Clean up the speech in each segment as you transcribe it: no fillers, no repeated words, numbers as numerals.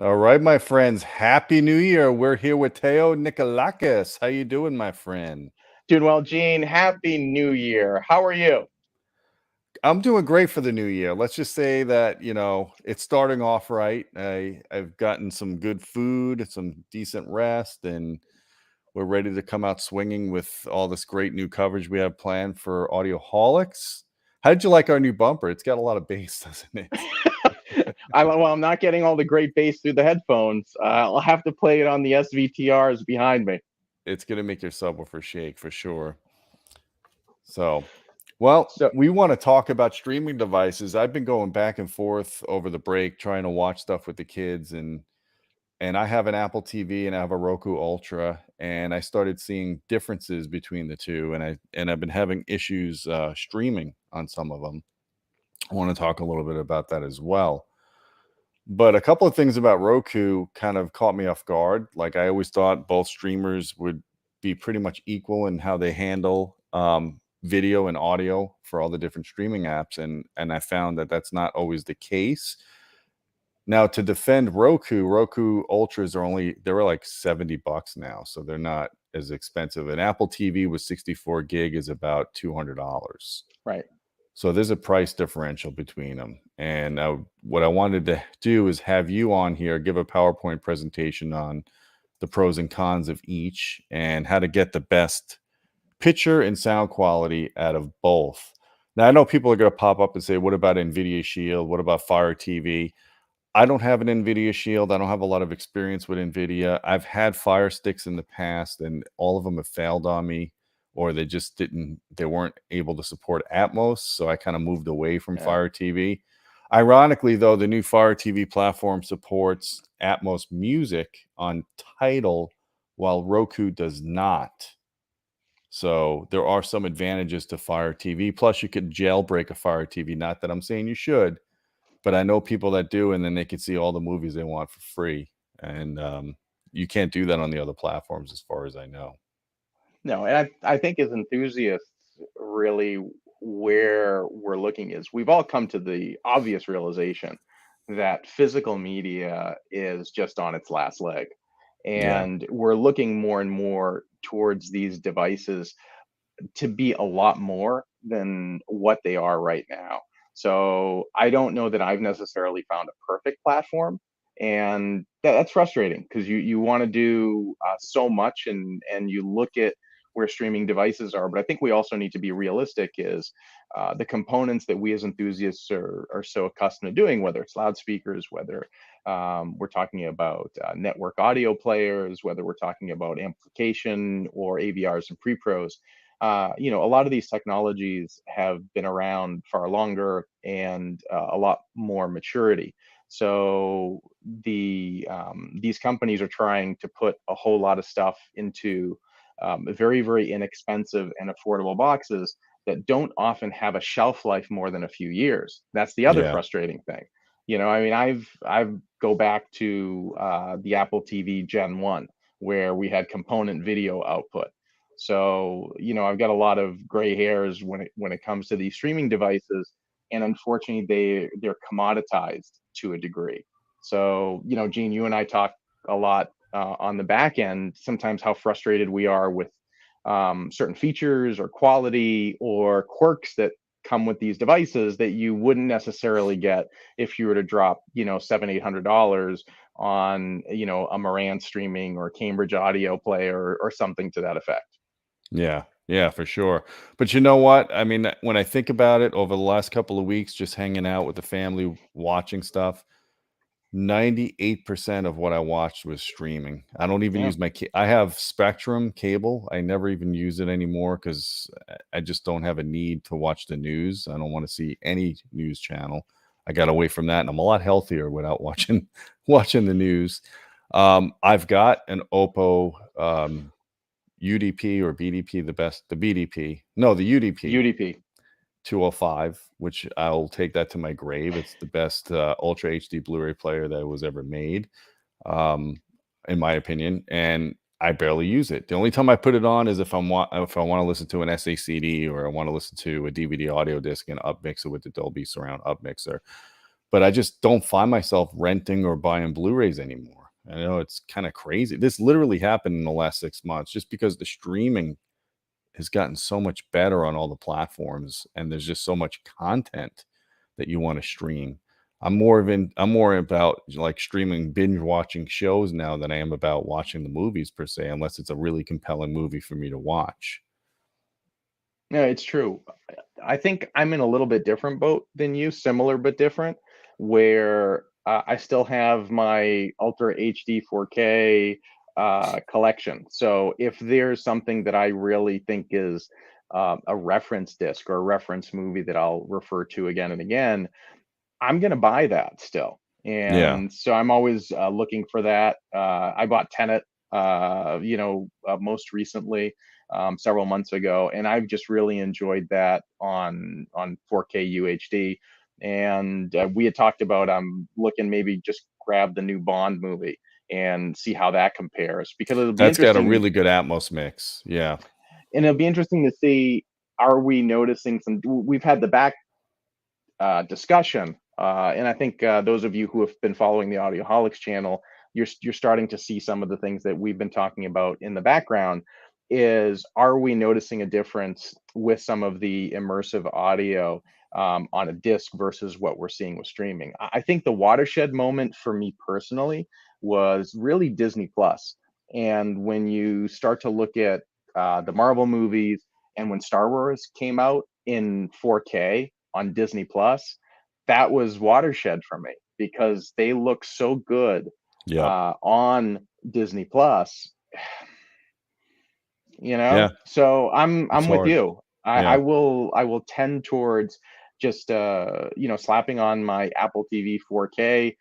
All right, my friends. Happy New Year. We're here with Teo Nikolakis. How you doing, my friend? Doing well, Gene. Happy New Year. How are you? I'm doing great for the new year. Let's just say that, it's starting off right. I've gotten some good food, some decent rest, and we're ready to come out swinging with all this great new coverage we have planned for Audioholics. How did you like our new bumper? It's got a lot of bass, doesn't it? I'm not getting all the great bass through the headphones. I'll have to play it on the SVTRs behind me. It's gonna make your subwoofer shake for sure. So, well, So, we want to talk about streaming devices. I've been going back and forth over the break trying to watch stuff with the kids, and I have an Apple TV and I have a Roku Ultra, and I started seeing differences between the two, and I've been having issues streaming on some of them. I want to talk a little bit about that as well. But a couple of things about Roku kind of caught me off guard. Like I always thought both streamers would be pretty much equal in how they handle video and audio for all the different streaming apps, and I found that that's not always the case. Now to defend Roku Ultras they're like $70 now, so they're not as expensive. An Apple TV with 64 gig is about $200. right. So there's a price differential between them. And what I wanted to do is have you on here, give a PowerPoint presentation on the pros and cons of each and how to get the best picture and sound quality out of both. Now, I know people are going to pop up and say, what about NVIDIA Shield? What about Fire TV? I don't have an NVIDIA Shield. I don't have a lot of experience with NVIDIA. I've had Fire Sticks in the past, and all of them have failed on me, or they weren't able to support Atmos. So I kind of moved away from Yeah. Fire TV. Ironically, though, the new Fire TV platform supports Atmos music on Tidal, while Roku does not. So there are some advantages to Fire TV. Plus, you could jailbreak a Fire TV. Not that I'm saying you should, but I know people that do, and then they can see all the movies they want for free. And you can't do that on the other platforms, as far as I know. No, and I think as enthusiasts, really where we're looking is we've all come to the obvious realization that physical media is just on its last leg. Yeah, And we're looking more and more towards these devices to be a lot more than what they are right now. So I don't know that I've necessarily found a perfect platform, and that's frustrating because you want to do so much, and you look at where streaming devices are. But I think we also need to be realistic. Is the components that we as enthusiasts are so accustomed to doing, whether it's loudspeakers, whether we're talking about network audio players, whether we're talking about amplification or AVRs and pre-pros. A lot of these technologies have been around far longer and a lot more maturity. So these companies are trying to put a whole lot of stuff into very, very inexpensive and affordable boxes that don't often have a shelf life more than a few years. That's the other yeah, frustrating thing. I mean, I've go back to the Apple TV Gen 1, where we had component video output. So, I've got a lot of gray hairs when it comes to these streaming devices, and unfortunately, they're commoditized to a degree. So, Gene, you and I talk a lot on the back end. Sometimes how frustrated we are with certain features or quality or quirks that come with these devices that you wouldn't necessarily get if you were to drop, $700-800 on, a Marantz streaming or Cambridge audio player or something to that effect. yeah, for sure. But you know what? I mean, when I think about it, over the last couple of weeks, just hanging out with the family, watching stuff, 98% of what I watched was streaming. I don't even Yeah. use I have Spectrum cable. I never even use it anymore because I just don't have a need to watch the news. I don't want to see any news channel. I got away from that, and I'm a lot healthier without watching watching the news. I've got an Oppo UDP or BDP, the BDP. No, the UDP UDP. 205, which I'll take that to my grave. It's the best Ultra HD Blu-ray player that was ever made, um, in my opinion. And I barely use it. The only time I put it on is if I want to listen to an SACD or I want to listen to a DVD audio disc and upmix it with the Dolby Surround upmixer. but I just don't find myself renting or buying Blu-rays anymore. I know it's kind of crazy. This literally happened in the last 6 months just because the streaming has gotten so much better on all the platforms, and there's just so much content that you want to stream. I'm more about like streaming binge watching shows now than I am about watching the movies per se, unless it's a really compelling movie for me to watch. Yeah, it's true. I think I'm in a little bit different boat than you, similar but different, where I still have my Ultra HD 4K collection. So if there's something that I really think is a reference disc or a reference movie that I'll refer to again and again, I'm gonna buy that still. Yeah, And so I'm always looking for that. I bought Tenet, most recently, several months ago, and I've just really enjoyed that on 4K UHD. And we had talked about looking maybe just grab the new Bond movie and see how that compares because it'll be that's got a interesting, really good Atmos mix. Yeah, and it'll be interesting to see, are we noticing some. We've had the back discussion. And I think those of you who have been following the Audioholics channel, you're starting to see some of the things that we've been talking about in the background. Is, are we noticing a difference with some of the immersive audio on a disc versus what we're seeing with streaming? I think the watershed moment for me personally was really Disney Plus. And when you start to look at the Marvel movies, and when Star Wars came out in 4K on Disney Plus, that was watershed for me because they look so good yep, on Disney Plus, you yeah, know. So I'm it's with hard. you. I Yeah, will tend towards just slapping on my Apple TV 4K,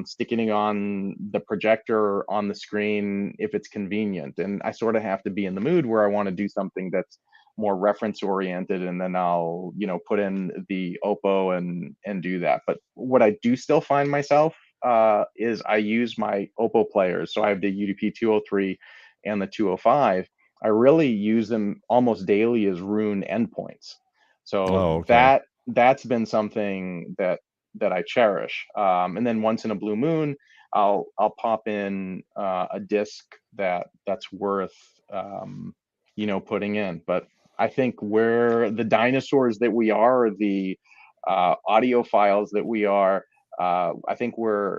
sticking it on the projector on the screen if it's convenient, and I sort of have to be in the mood where I want to do something that's more reference oriented, and then I'll put in the Oppo and do that. But what I do still find myself is I use my Oppo players. So I have the UDP 203 and the 205. I really use them almost daily as Rune endpoints. So oh, okay. that's been something that I cherish. And then once in a blue moon, I'll pop in a disc that's worth putting in. But I think we're the dinosaurs that we are, the audiophiles that we are. I think we're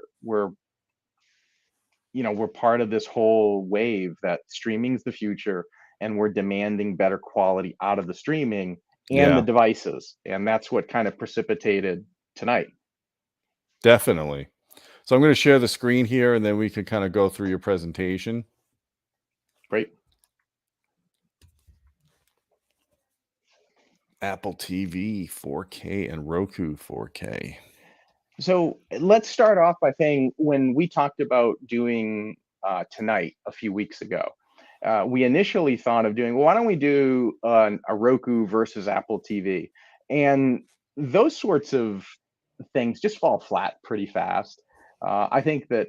part of this whole wave that streaming's the future, and we're demanding better quality out of the streaming and the Yeah, devices, and that's what kind of precipitated tonight. definitely. So I'm going to share the screen here, and then we can kind of go through your presentation. Great. Apple TV 4K and Roku 4K. So let's start off by saying, when we talked about doing tonight a few weeks ago, we initially thought of doing, well, why don't we do a Roku versus Apple TV? And those sorts of things just fall flat pretty fast. I think that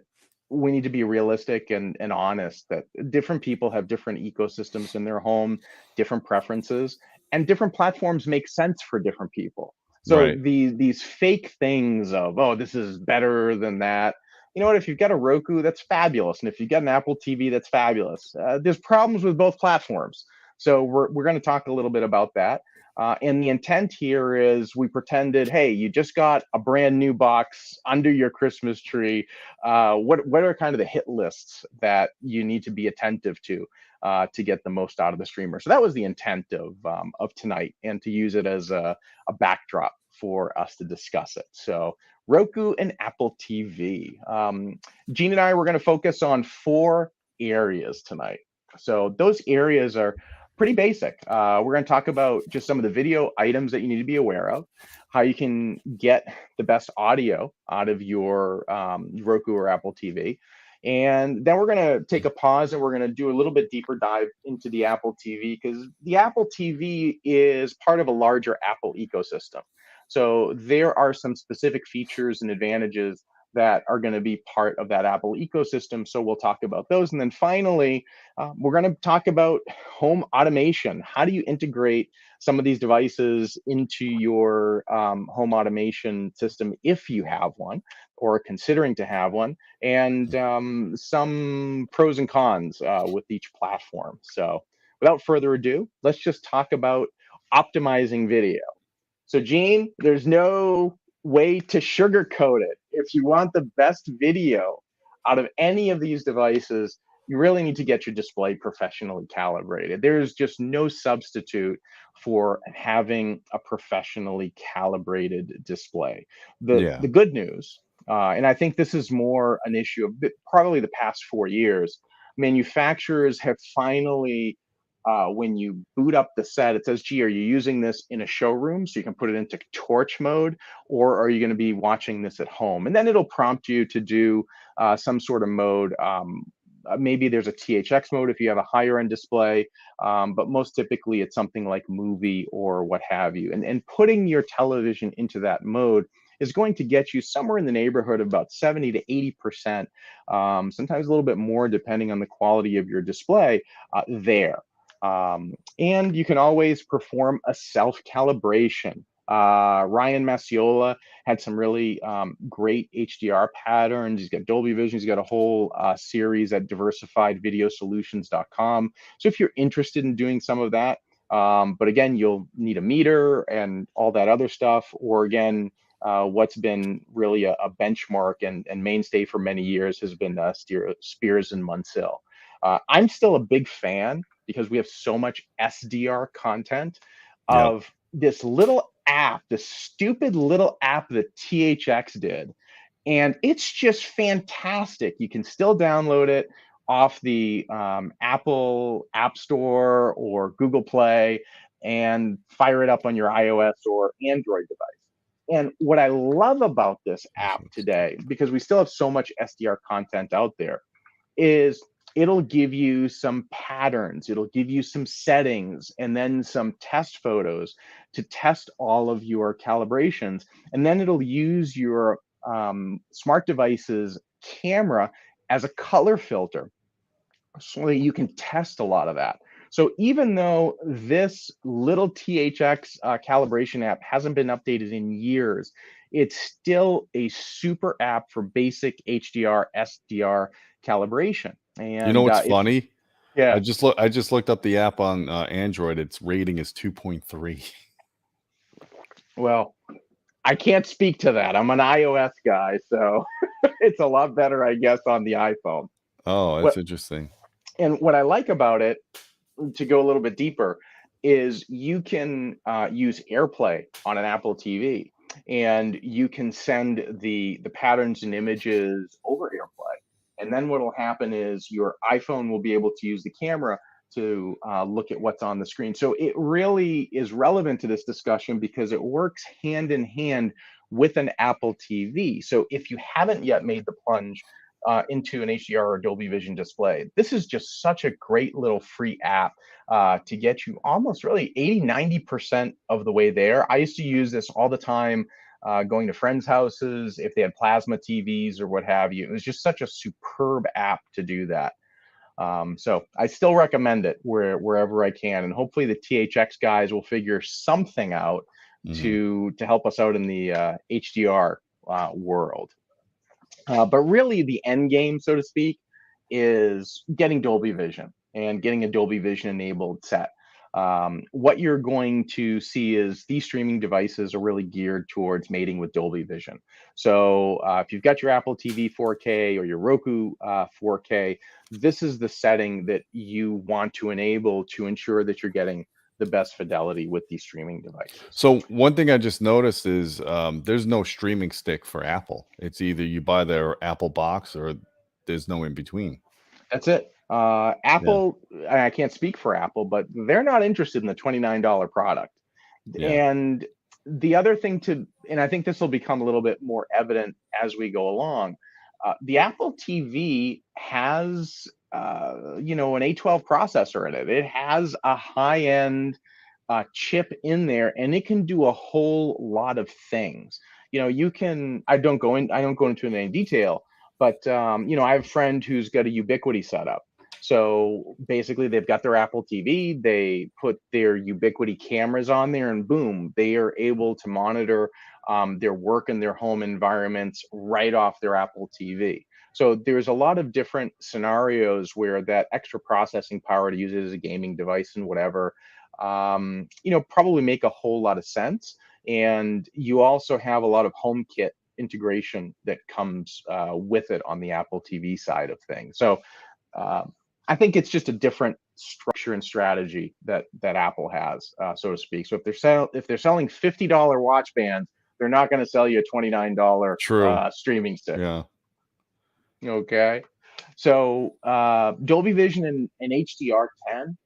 we need to be realistic and honest that different people have different ecosystems in their home, different preferences, and different platforms make sense for different people. So Right. these fake things of, oh, this is better than that. You know what? If you've got a Roku, that's fabulous, and if you've got an Apple TV, that's fabulous. There's problems with both platforms, so we're going to talk a little bit about that. And the intent here is, we pretended, hey, you just got a brand new box under your Christmas tree. What are kind of the hit lists that you need to be attentive to get the most out of the streamer? So that was the intent of tonight, and to use it as a backdrop for us to discuss it. So Roku and Apple TV. Gene and I were going to focus on 4 areas tonight. So those areas are pretty basic. We're going to talk about just some of the video items that you need to be aware of, how you can get the best audio out of your Roku or Apple TV. And then we're going to take a pause, and we're going to do a little bit deeper dive into the Apple TV, because the Apple TV is part of a larger Apple ecosystem. So there are some specific features and advantages that are going to be part of that Apple ecosystem. So we'll talk about those. And then finally, we're going to talk about home automation. How do you integrate some of these devices into your home automation system if you have one or considering to have one, and some pros and cons with each platform. So without further ado, let's just talk about optimizing video. So Gene, there's no way to sugarcoat it. If you want the best video out of any of these devices, you really need to get your display professionally calibrated. There's just no substitute for having a professionally calibrated display. Yeah. The good news, and I think this is more an issue of probably the past 4 years, manufacturers have finally, when you boot up the set, it says, gee, are you using this in a showroom so you can put it into torch mode, or are you going to be watching this at home? And then it'll prompt you to do some sort of mode. Maybe there's a THX mode if you have a higher end display, but most typically it's something like movie or what have you. And putting your television into that mode is going to get you somewhere in the neighborhood of about 70 to 80%, sometimes a little bit more depending on the quality of your display there. And you can always perform a self-calibration. Ryan Masiola had some really great HDR patterns. He's got Dolby Vision. He's got a whole series at diversifiedvideosolutions.com. So if you're interested in doing some of that, but again, you'll need a meter and all that other stuff, or again, what's been really a benchmark and mainstay for many years has been Spears and Munsell. I'm still a big fan because we have so much SDR content Yep. of this little app, this stupid little app that THX did. And it's just fantastic. You can still download it off the Apple App Store or Google Play and fire it up on your iOS or Android device. And what I love about this app today, because we still have so much SDR content out there, is it'll give you some patterns, it'll give you some settings, and then some test photos to test all of your calibrations. And then it'll use your smart device's camera as a color filter so that you can test a lot of that. So even though this little THX calibration app hasn't been updated in years, it's still a super app for basic HDR, SDR calibration. You know And what's if funny? yeah, I just looked up the app on Android. Its rating is 2.3. well, I can't speak to that. I'm an iOS guy, so it's a lot better, I guess, on the iPhone. Oh, that's What interesting. and what I like about it, to go a little bit deeper, is you can use AirPlay on an Apple TV, and you can send the patterns and images over AirPlay. And then what will happen is your iPhone will be able to use the camera to look at what's on the screen. So it really is relevant to this discussion because it works hand in hand with an Apple TV. So if you haven't yet made the plunge into an HDR or Dolby Vision display, this is just such a great little free app to get you almost really 80, 90% of the way there. I used to use this all the time going to friends' houses if they had plasma TVs or what have you. It was just such a superb app to do that. So I still recommend it wherever I can, and hopefully the THX guys will figure something out to help us out in the HDR world. But really, the end game, so to speak, is getting Dolby Vision and getting a Dolby Vision enabled set. What you're going to see is these streaming devices are really geared towards mating with Dolby Vision. So if you've got your Apple TV 4K or your Roku 4K, this is the setting that you want to enable to ensure that you're getting the best fidelity with these streaming devices. So one thing I just noticed is there's no streaming stick for Apple. It's either you buy their Apple box or there's no in between. That's it. Yeah. Apple, I can't speak for Apple, but they're not interested in the $29 product. Yeah. And the other thing and I think this will become a little bit more evident as we go along, the Apple TV has, an A12 processor in it. It has a high-end chip in there, and it can do a whole lot of things. you can. I don't go into any detail, but I have a friend who's got a Ubiquity setup. So basically, they've got their Apple TV, they put their Ubiquity cameras on there, and boom, they are able to monitor their work in their home environments right off their Apple TV. So there's a lot of different scenarios where that extra processing power to use it as a gaming device and whatever, probably make a whole lot of sense. And you also have a lot of HomeKit integration that comes with it on the Apple TV side of things. So uh, I think it's just a different structure and strategy that Apple has, so to speak. So if they're selling $50 watch bands, they're not going to sell you a $29 True. streaming stick. Yeah. Okay. So Dolby Vision and HDR10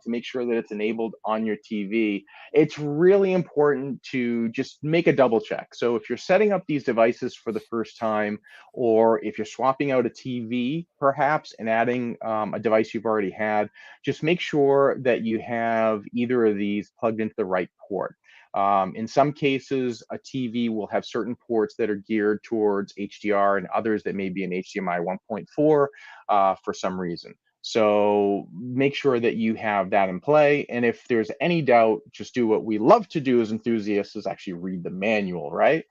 to make sure that it's enabled on your TV. It's really important to just make a double check. So if you're setting up these devices for the first time, or if you're swapping out a TV perhaps and adding a device you've already had, just make sure that you have either of these plugged into the right port. In some cases, a TV will have certain ports that are geared towards HDR and others that may be an HDMI 1.4 for some reason. So make sure that you have that in play. And if there's any doubt, just do what we love to do as enthusiasts, is actually read the manual, right?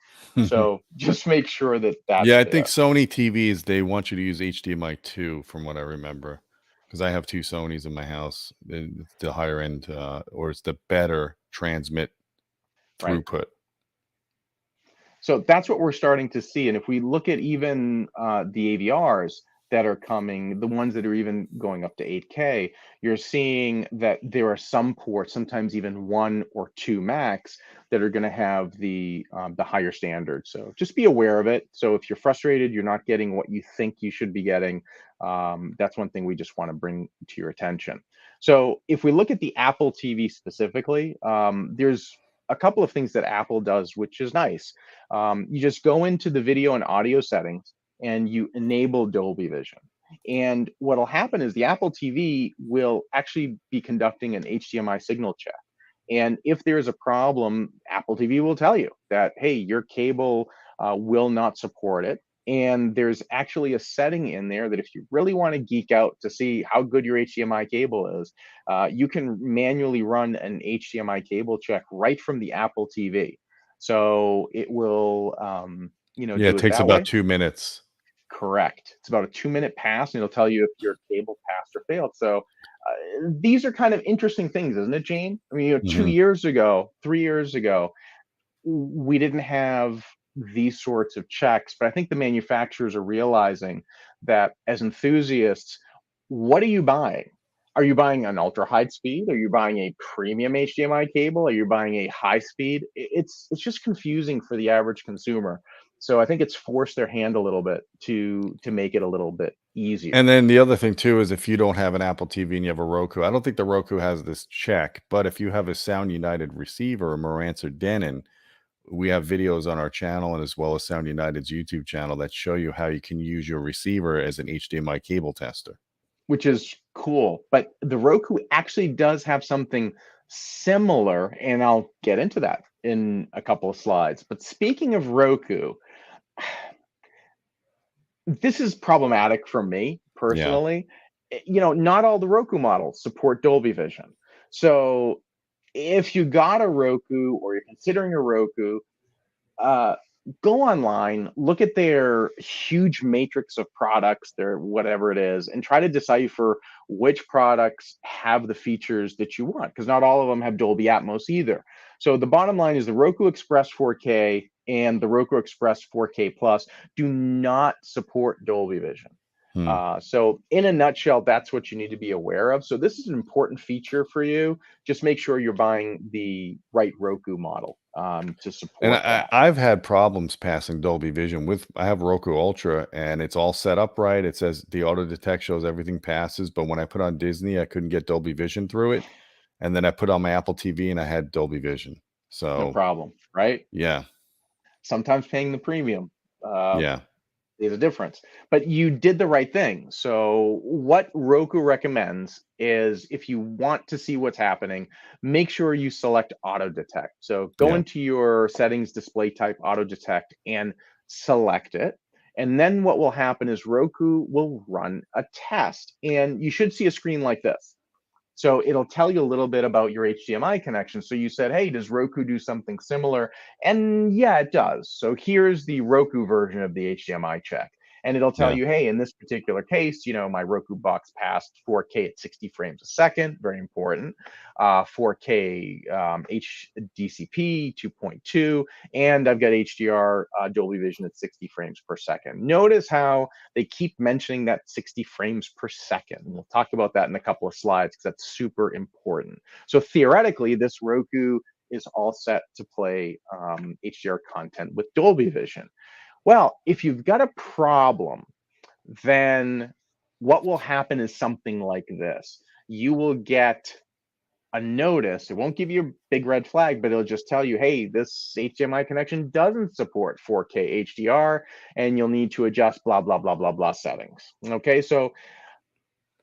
So just make sure that Yeah, that's I think there. Sony TVs, they want you to use HDMI 2 from what I remember, because I have 2 Sonys in my house. It's the higher end, or it's the better transmit Right. throughput. So that's what we're starting to see. And if we look at even the AVRs that are coming, the ones that are even going up to 8K, you're seeing that there are some ports, sometimes even one or two max, that are going to have the higher standard. So just be aware of it. So if you're frustrated, you're not getting what you think you should be getting, that's one thing we just want to bring to your attention. So if we look at the Apple TV specifically, there's a couple of things that Apple does, which is nice. You just go into the video and audio settings and you enable Dolby Vision. And what'll happen is the Apple TV will actually be conducting an HDMI signal check. And if there's a problem, Apple TV will tell you that, hey, your cable will not support it. And there's actually a setting in there that if you really want to geek out to see how good your HDMI cable is, you can manually run an HDMI cable check right from the Apple TV. So it will, Yeah, it do it takes that about way. 2 minutes. Correct. It's about a 2-minute pass, and it'll tell you if your cable passed or failed. So these are kind of interesting things, isn't it, Jane? I mean, 2 Mhm. years ago, 3 years ago, we didn't have these sorts of checks, but I think the manufacturers are realizing that as enthusiasts, what are you buying? Are you buying an ultra high speed? Are you buying a premium HDMI cable? Are you buying a high speed? It's just confusing for the average consumer. So I think it's forced their hand a little bit to make it a little bit easier. And then the other thing too is if you don't have an Apple TV and you have a Roku, I don't think the Roku has this check, but if you have a Sound United receiver, a Marantz or Denon, we have videos on our channel and as well as Sound United's YouTube channel that show you how you can use your receiver as an HDMI cable tester. Which is cool. But the Roku actually does have something similar, and I'll get into that in a couple of slides. But speaking of Roku, this is problematic for me Yeah. personally. Not all the Roku models support Dolby Vision. So if you got a Roku or you're considering a Roku, uh, go online, look at their huge matrix of products, their whatever it is, and try to decipher which products have the features that you want, because not all of them have Dolby Atmos either. So the bottom line is the Roku Express 4K and the Roku Express 4K Plus do not support Dolby Vision. Hmm. So in a nutshell, that's what you need to be aware of. So this is an important feature for you. Just make sure you're buying the right Roku model to And support that. I've had problems passing Dolby Vision with I have Roku Ultra and it's all set up right. It says the auto detect shows everything passes, but when I put on Disney, I couldn't get Dolby Vision through it. And then I put on my Apple TV and I had Dolby Vision. No So problem, right? yeah, Sometimes paying the premium. Uh, yeah. There's a difference, but you did the right thing. So what Roku recommends is if you want to see what's happening, make sure you select auto detect. So go Yeah. into your settings, display type, auto detect, and select it. And then what will happen is Roku will run a test, and you should see a screen like this. So it'll tell you a little bit about your HDMI connection. So you said, hey, does Roku do something similar? And yeah, it does. So here's the Roku version of the HDMI check. And it'll tell Yeah. you, hey, in this particular case, my Roku box passed 4K at 60 frames a second, very important. 4K HDCP 2.2, and I've got HDR Dolby Vision at 60 frames per second. Notice how they keep mentioning that 60 frames per second. We'll talk about that in a couple of slides because that's super important. So theoretically, this Roku is all set to play HDR content with Dolby Vision. Well, if you've got a problem, then what will happen is something like this. You will get a notice. It won't give you a big red flag, but it'll just tell you, hey, this HDMI connection doesn't support 4K HDR, and you'll need to adjust blah, blah, blah, blah, blah settings. Okay, so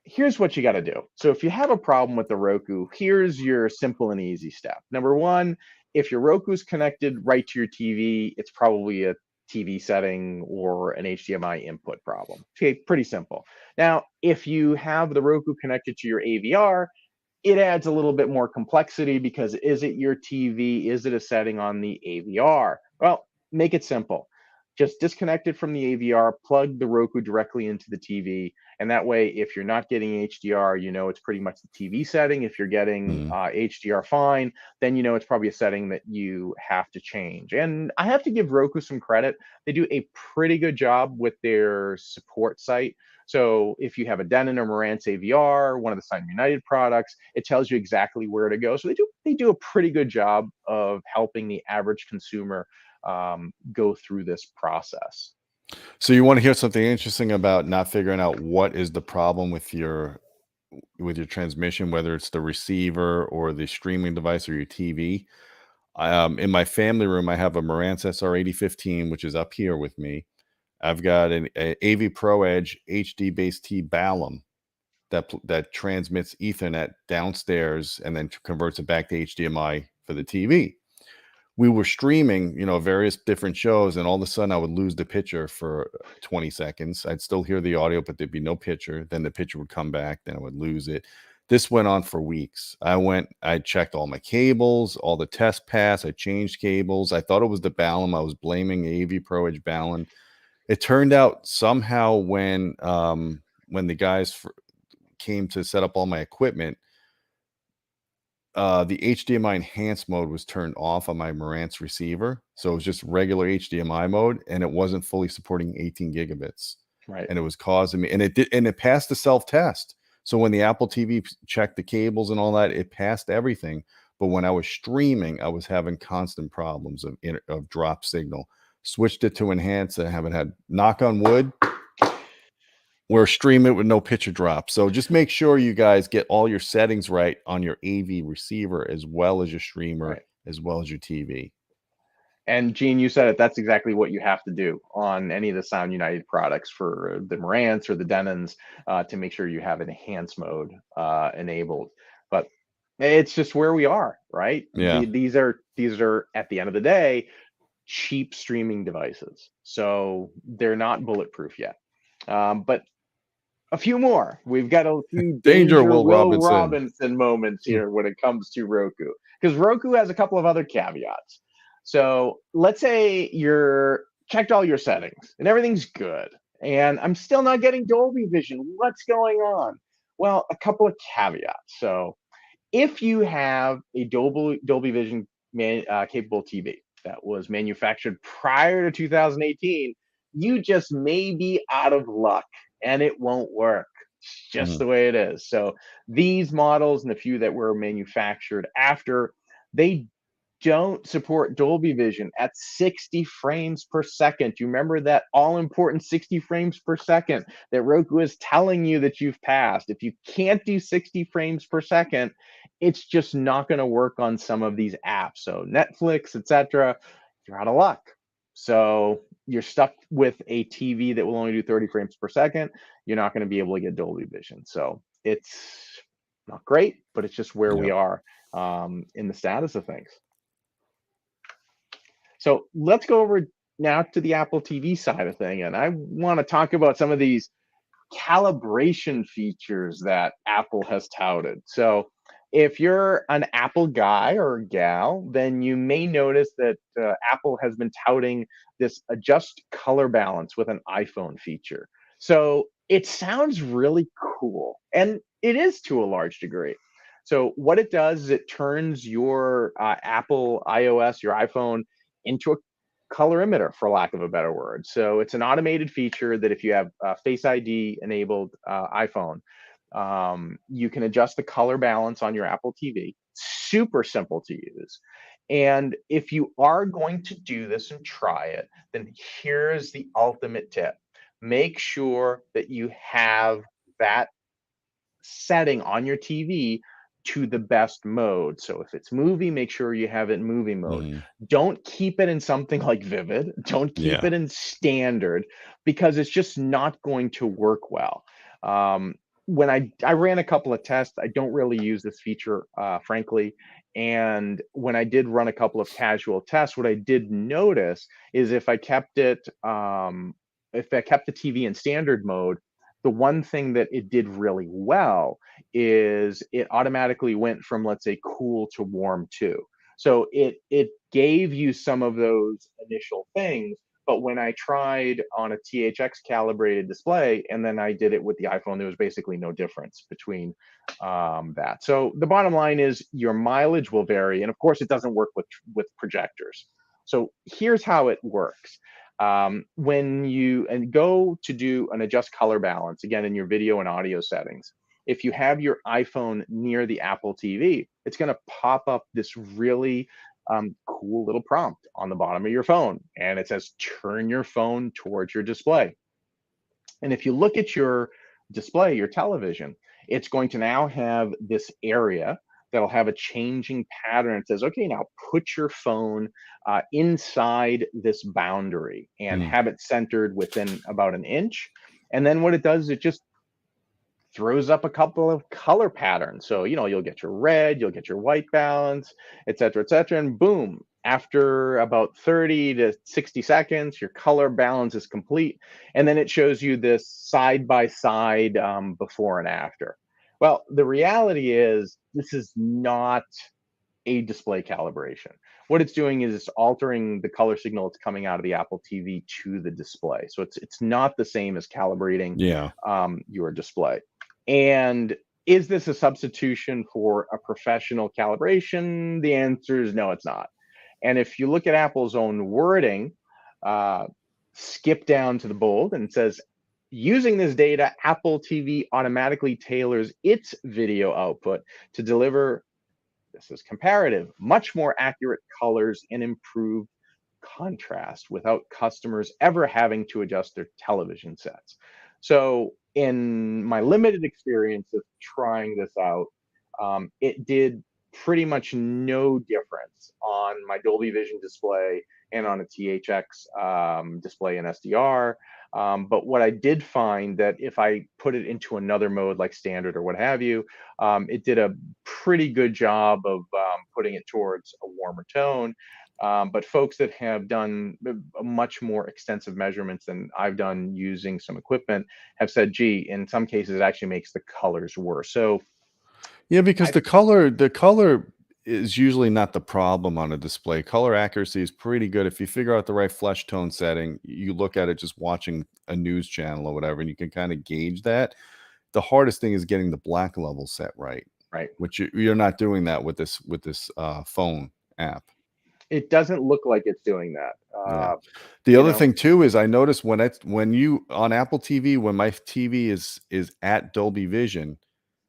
here's what you got to do. So if you have a problem with the Roku, here's your simple and easy step. Number one, if your Roku's connected right to your TV, it's probably a TV setting or an HDMI input problem. Okay, pretty simple. Now, if you have the Roku connected to your AVR, it adds a little bit more complexity because is it your TV? Is it a setting on the AVR? Well, make it simple. Just disconnect it from the AVR, plug the Roku directly into the TV, and that way, if you're not getting HDR, you know it's pretty much the TV setting. If you're getting Mhm. HDR fine, then you know it's probably a setting that you have to change. And I have to give Roku some credit. They do a pretty good job with their support site. So if you have a Denon or Marantz AVR, one of the Simon United products, it tells you exactly where to go. So they do a pretty good job of helping the average consumer go through this process. So you want to hear something interesting about not figuring out what is the problem with your transmission, whether it's the receiver or the streaming device or your TV. In my family room, I have a Marantz SR8015, which is up here with me. I've got an AV Pro Edge HD Base T Balum that transmits Ethernet downstairs and then converts it back to HDMI for the TV. We were streaming, various different shows, and all of a sudden I would lose the picture for 20 seconds. I'd still hear the audio, but there'd be no picture. Then the picture would come back, then I would lose it. This went on for weeks. I checked all my cables, all the test paths, I changed cables. I thought it was the Balun. I was blaming AV Pro Edge Balun. It turned out somehow when the guys came to set up all my equipment, the HDMI enhanced mode was turned off on my Marantz receiver. So it was just regular HDMI mode, and it wasn't fully supporting 18 gigabits. Right. And it was causing me, and it passed the self-test. So when the Apple TV checked the cables and all that, it passed everything. But when I was streaming, I was having constant problems of drop signal. Switched it to enhance. I haven't had, knock on wood, or stream it with no picture drop. So just make sure you guys get all your settings right on your AV receiver, as well as your streamer, Right. as well as your TV. And Gene, you said it. That's exactly what you have to do on any of the Sound United products for the Marantz or the Denons to make sure you have enhanced mode enabled. But it's just where we are, right? Yeah. These are at the end of the day cheap streaming devices, so they're not bulletproof yet. But a few more. We've got a few Danger, danger Will Will Robinson. Robinson moments Hmm. here when it comes to Roku, because Roku has a couple of other caveats. So let's say you're checked all your settings and everything's good, and I'm still not getting Dolby Vision. What's going on? Well, a couple of caveats. So if you have a Dolby Vision capable TV that was manufactured prior to 2018, you just may be out of luck and it won't work. It's just Mhm. the way it is. So these models and the few that were manufactured after, they don't support Dolby Vision at 60 frames per second. You remember that all important 60 frames per second that Roku is telling you that you've passed. If you can't do 60 frames per second, it's just not going to work on some of these apps. So Netflix, etc., you're out of luck. So you're stuck with a TV that will only do 30 frames per second. You're not going to be able to get Dolby Vision. So it's not great, but it's just where we Yep. are in the status of things. So let's go over now to the Apple TV side of thing. And I want to talk about some of these calibration features that Apple has touted. So if you're an Apple guy or gal, then you may notice that Apple has been touting this adjust color balance with an iPhone feature. So it sounds really cool, and it is to a large degree. So what it does is it turns your Apple iOS, your iPhone, into a colorimeter, for lack of a better word. So it's an automated feature that if you have Face ID enabled iPhone, you can adjust the color balance on your Apple TV. Super simple to use. And if you are going to do this and try it, then here's the ultimate tip. Make sure that you have that setting on your TV to the best mode. So if it's movie, make sure you have it in movie mode. Mhm. Don't keep it in something like vivid. Don't keep Yeah. it in standard, because it's just not going to work well. When I ran a couple of tests, I don't really use this feature, frankly. And when I did run a couple of casual tests, what I did notice is if I kept the TV in standard mode, the one thing that it did really well is it automatically went from, let's say, cool to warm too. So it gave you some of those initial things, but when I tried on a THX calibrated display and then I did it with the iPhone, there was basically no difference between that. So the bottom line is your mileage will vary, and of course, it doesn't work with projectors. So here's how it works. When you go to do an adjust color balance, again, in your video and audio settings, if you have your iPhone near the Apple TV, it's going to pop up this really cool little prompt on the bottom of your phone. And it says, turn your phone towards your display. And if you look at your display, your television, it's going to now have this area that'll have a changing pattern. It says, okay, now put your phone inside this boundary and Mm. have it centered within about an inch. And then what it does is it just throws up a couple of color patterns. So, you'll get your red, you'll get your white balance, et cetera, and boom, after about 30 to 60 seconds, your color balance is complete. And then it shows you this side by side before and after. Well, the reality is this is not a display calibration. What it's doing is it's altering the color signal that's coming out of the Apple TV to the display. So it's not the same as calibrating Yeah. your display. And is this a substitution for a professional calibration? The answer is no, it's not. And if you look at Apple's own wording, skip down to the bold, and it says, using this data, Apple TV automatically tailors its video output to deliver, this is comparative, much more accurate colors and improved contrast without customers ever having to adjust their television sets. So, in my limited experience of trying this out, it did pretty much no difference on my Dolby Vision display and on a THX display in SDR. But what I did find that if I put it into another mode like standard or what have you, it did a pretty good job of putting it towards a warmer tone. But folks that have done much more extensive measurements than I've done using some equipment have said, gee, in some cases, it actually makes the colors worse. So Yeah, because I, the color is usually not the problem on a display. Color accuracy is pretty good. If you figure out the right flesh tone setting, you look at it just watching a news channel or whatever, and you can kind of gauge that. The hardest thing is getting the black level set right, right. which you're not doing that with this phone app. It doesn't look like it's doing that. Yeah. The You other know, thing too is I noticed when you on Apple TV, when my TV is at Dolby Vision,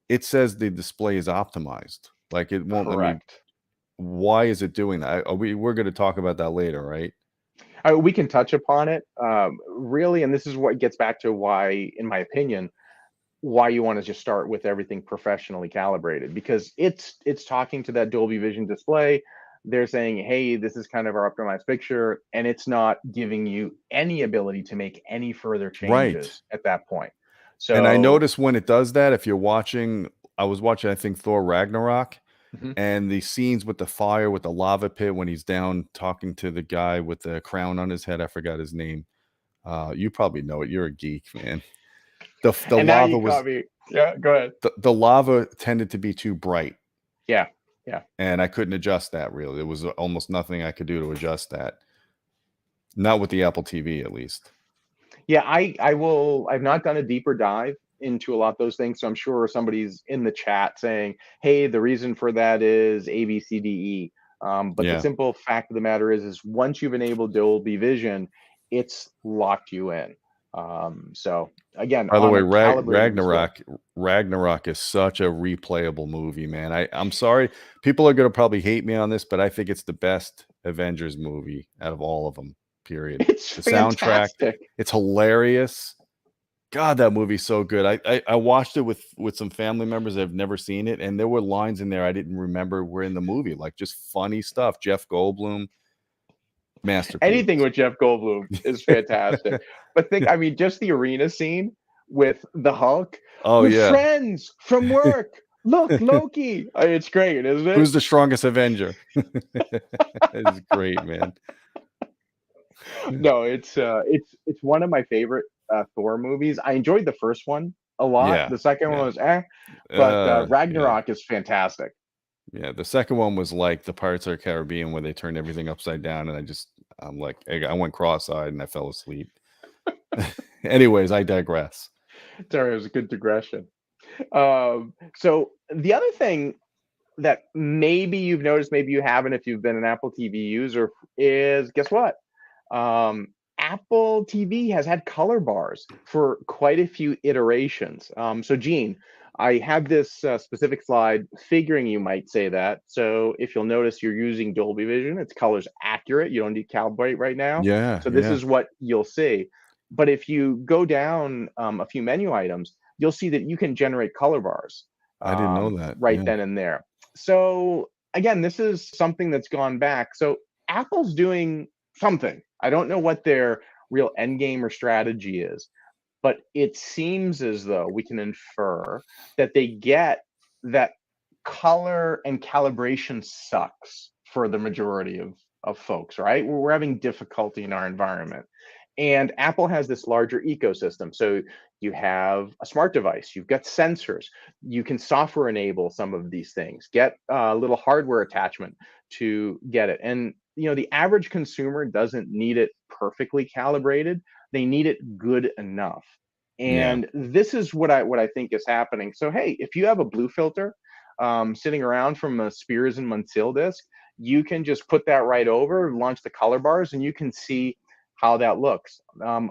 it says the display is optimized. Like it won't let me. correct. Why is it doing that? We're going to talk about that later, right? We can touch upon it, really, and this is what gets back to why, in my opinion, why you want to just start with everything professionally calibrated, because it's talking to that Dolby Vision display. they're saying, hey, this is kind of our optimized picture, and it's not giving you any ability to make any further Right. changes at that point. And I So, noticed when it does that, if you're watching, I was watching, I think, Thor Ragnarok, mhm. and the scenes with the fire, with the lava pit when he's down talking to the guy with the crown on his head, I forgot his name. You probably know it. You're a geek, man. The And now lava you was caught me. Yeah, go ahead. the lava tended to be too bright, Yeah, yeah. and I couldn't adjust that really. There was almost nothing I could do to adjust that. Not with the Apple TV, at least. Yeah, I've not done a deeper dive into a lot of those things, so I'm sure somebody's in the chat saying, "Hey, the reason for that is A, B, C, D, E." But the Yeah. simple fact of the matter is once you've enabled Dolby Vision, it's locked you in. So again, By the on way, a calibrating score. Ragnarok is such a replayable movie, man. I'm sorry, people are gonna probably hate me on this, but I think it's the best Avengers movie out of all of them, period. It's The soundtrack, fantastic. it's hilarious. God, that movie's so good. I watched it with some family members that have never seen it, and there were lines in there I didn't remember were in the movie, like, just funny stuff. Jeff Goldblum, masterpiece. Anything with Jeff Goldblum is fantastic. But think, I mean, just the arena scene with the Hulk, Oh, we're yeah. friends from work. Look, Loki. It's great, isn't it? Who's the strongest Avenger? It's great, man. No, it's one of my favorite Thor movies. I enjoyed the first one a lot. Yeah, The second one yeah. was but Yeah. Ragnarok is fantastic. Yeah, the second one was like the Pirates of the Caribbean where they turned everything upside down, and I'm like, I went cross-eyed and I fell asleep. Anyways, I digress. Sorry, it was a good digression. So the other thing that maybe you've noticed, maybe you haven't if you've been an Apple TV user, is guess what? Apple TV has had color bars for quite a few iterations. So, Gene, I have this specific slide figuring you might say that. So, if you'll notice, you're using Dolby Vision, its color's accurate. You don't need to calibrate right now. Yeah, So, this yeah. is what you'll see. But if you go down a few menu items, you'll see that you can generate color bars I didn't know that. right Yeah. then and there. So, again, this is something that's gone back. So, Apple's doing something. I don't know what their real end game or strategy is, but it seems as though we can infer that they get that color and calibration sucks for the majority of folks, right? We're having difficulty in our environment. And Apple has this larger ecosystem. So you have a smart device, you've got sensors, you can software enable some of these things, get a little hardware attachment to get it. And the average consumer doesn't need it perfectly calibrated. They need it good enough. Yeah. And this is what I think is happening. So hey, if you have a blue filter sitting around from a Spears and Munsil disc, you can just put that right over, launch the color bars, and you can see how that looks.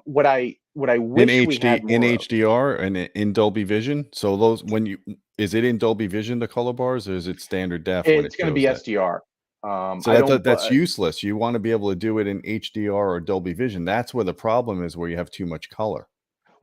What I In wish we HD, had in more of. HDR, and in Dolby Vision. So those when you is it in Dolby Vision, the color bars, or is it standard def when it It's going to shows be that? SDR. So I don't, that's but useless. You want to be able to do it in HDR or Dolby Vision. That's where the problem is, where you have too much color.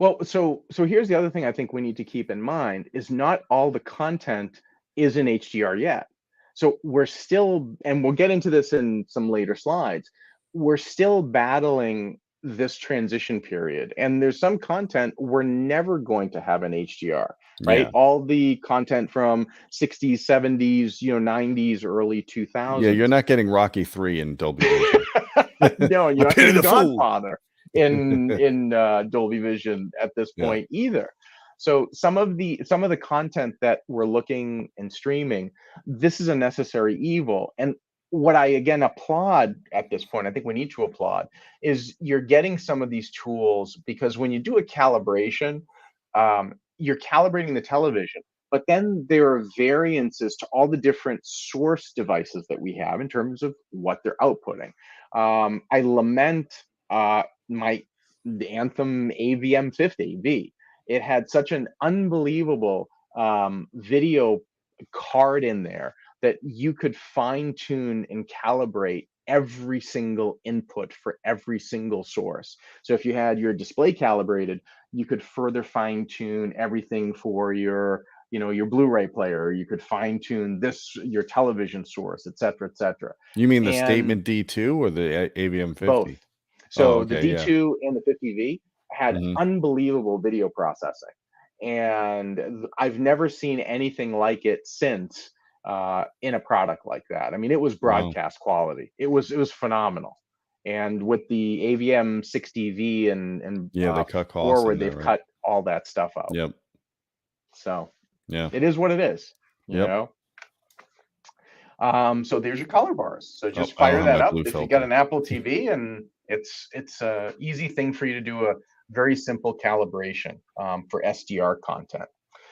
well, so here's the other thing I think we need to keep in mind is not all the content is in HDR yet. So we're still, and we'll get into this in some later slides, we're still battling this transition period. And there's some content we're never going to have in HDR, right? Yeah. All the content from 60s, 70s, 90s, early Yeah, you're 2000s. not getting Rocky 3 in Dolby Vision. No, and I you're not pity getting the fool. Godfather in Dolby Vision at this Yeah. point either. So some of the content that we're looking and streaming, this is a necessary evil. And what I again applaud at this point, I think we need to applaud, is you're getting some of these tools because when you do a calibration, you're calibrating the television. But then there are variances to all the different source devices that we have in terms of what they're outputting. I lament my the Anthem AVM50V. It had such an unbelievable video card in there that you could fine tune and calibrate every single input for every single source. So if you had your display calibrated, you could further fine tune everything for your your Blu-ray player. You could fine tune your television source, et cetera, et cetera. You mean the And statement D2 or the AVM both. 50? Oh, So the okay, yeah. D2 and the 50V had Mhm. unbelievable video processing, and I've never seen anything like it since in a product like that. I mean, it was Wow. broadcast quality. It was phenomenal. And with the AVM 60V and Yeah, they cut costs in forward, there, they've right? cut all that stuff out. Yep. So Yeah. it is what it is, you Yep. know. So there's your color bars. So Oh, just I don't fire have that my up blue if you got filter. an Apple TV, and it's a easy thing for you to do a very simple calibration for SDR content.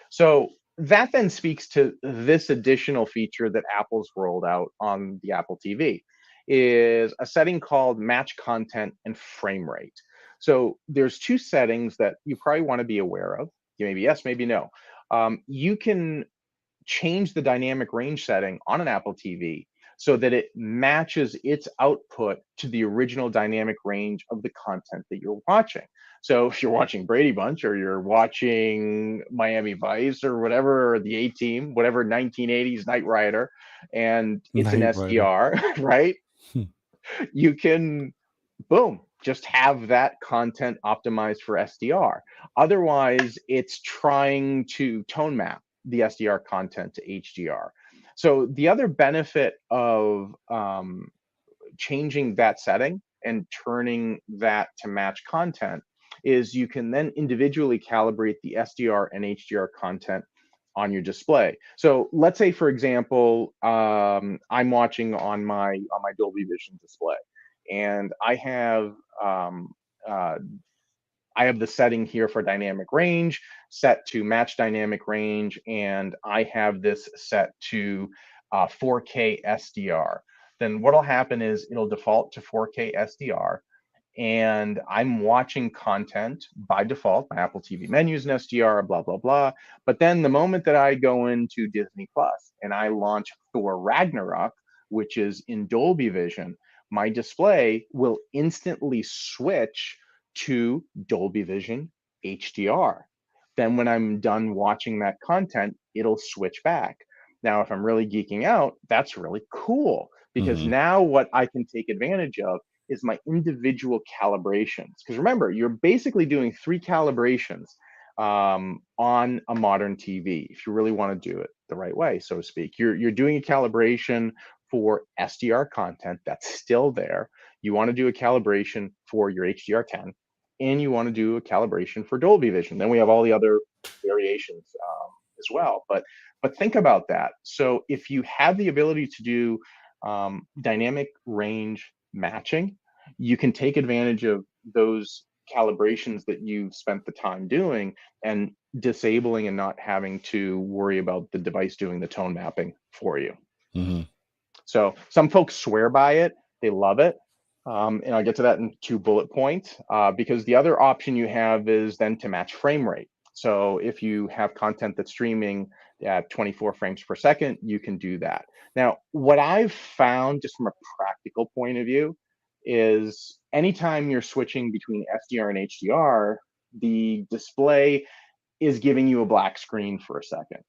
So that then speaks to this additional feature that Apple's rolled out on the Apple TV is a setting called match content and frame rate. So there's two settings that you probably want to be aware of. Maybe yes, maybe no. You can change the dynamic range setting on an Apple TV so that it matches its output to the original dynamic range of the content that you're watching. So if you're watching Brady Bunch or you're watching Miami Vice or whatever, or the A-Team, whatever 1980s Knight Rider, and it's an Knight Rider. SDR, right? Hmm. You can, boom, just have that content optimized for SDR. Otherwise, it's trying to tone map the SDR content to HDR. So the other benefit of changing that setting and turning that to match content is you can then individually calibrate the SDR and HDR content on your display. So let's say, for example, I'm watching on my Dolby Vision display, and um, uh, I have the setting here for dynamic range set to match dynamic range, and I have this set to 4K SDR. Then what'll happen is it'll default to 4K SDR, and I'm watching content by default. My Apple TV menus in SDR, blah, blah, blah. But then the moment that I go into Disney Plus and I launch Thor Ragnarok, which is in Dolby Vision, my display will instantly switch to Dolby Vision HDR. Then when I'm done watching that content, it'll switch back. Now, if I'm really geeking out, that's really cool because Mhm. now what I can take advantage of is my individual calibrations. Because remember, you're basically doing 3 calibrations on a modern TV if you really want to do it the right way, so to speak. You're doing a calibration for SDR content that's still there. You want to do a calibration for your HDR10, and you want to do a calibration for Dolby Vision. Then we have all the other variations as well. But think about that. So if you have the ability to do dynamic range matching, you can take advantage of those calibrations that you've spent the time doing and disabling and not having to worry about the device doing the tone mapping for you. Mhm. So some folks swear by it, they love it. And I'll get to that in 2 bullet points because the other option you have is then to match frame rate. So if you have content that's streaming at 24 frames per second, you can do that. Now, what I've found just from a practical point of view is anytime you're switching between SDR and HDR, the display is giving you a black screen for a second.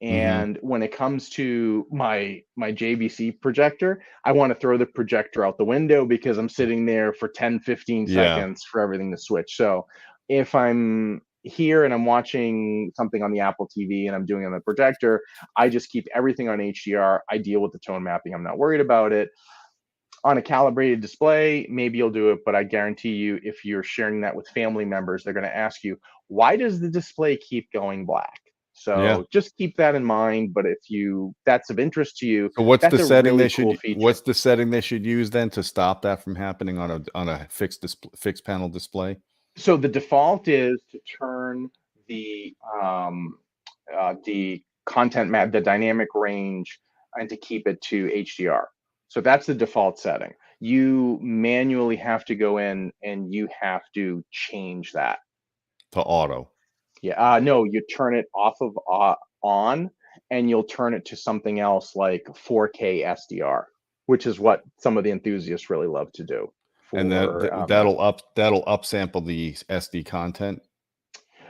Mhm. And when it comes to my JVC projector, I want to throw the projector out the window because I'm sitting there for 10, 15 Yeah. seconds for everything to switch. So if I'm here and I'm watching something on the Apple TV and I'm doing it on the projector, I just keep everything on HDR. I deal with the tone mapping. I'm not worried about it. On a calibrated display, maybe you'll do it, but I guarantee you, if you're sharing that with family members, they're going to ask you, why does the display keep going black? Yeah. So just keep that in mind. But if that's of interest to you, So what's the that's a setting really they cool should feature. use then to stop that from happening on a fixed panel display? So the default is to turn the content map, the dynamic range, and to keep it to HDR. So that's the default setting. You manually have to go in and you have to change that. To auto. Yeah, no, you turn it off of on, and you'll turn it to something else like 4K SDR, which is what some of the enthusiasts really love to do And for that. that'll upsample the SD content,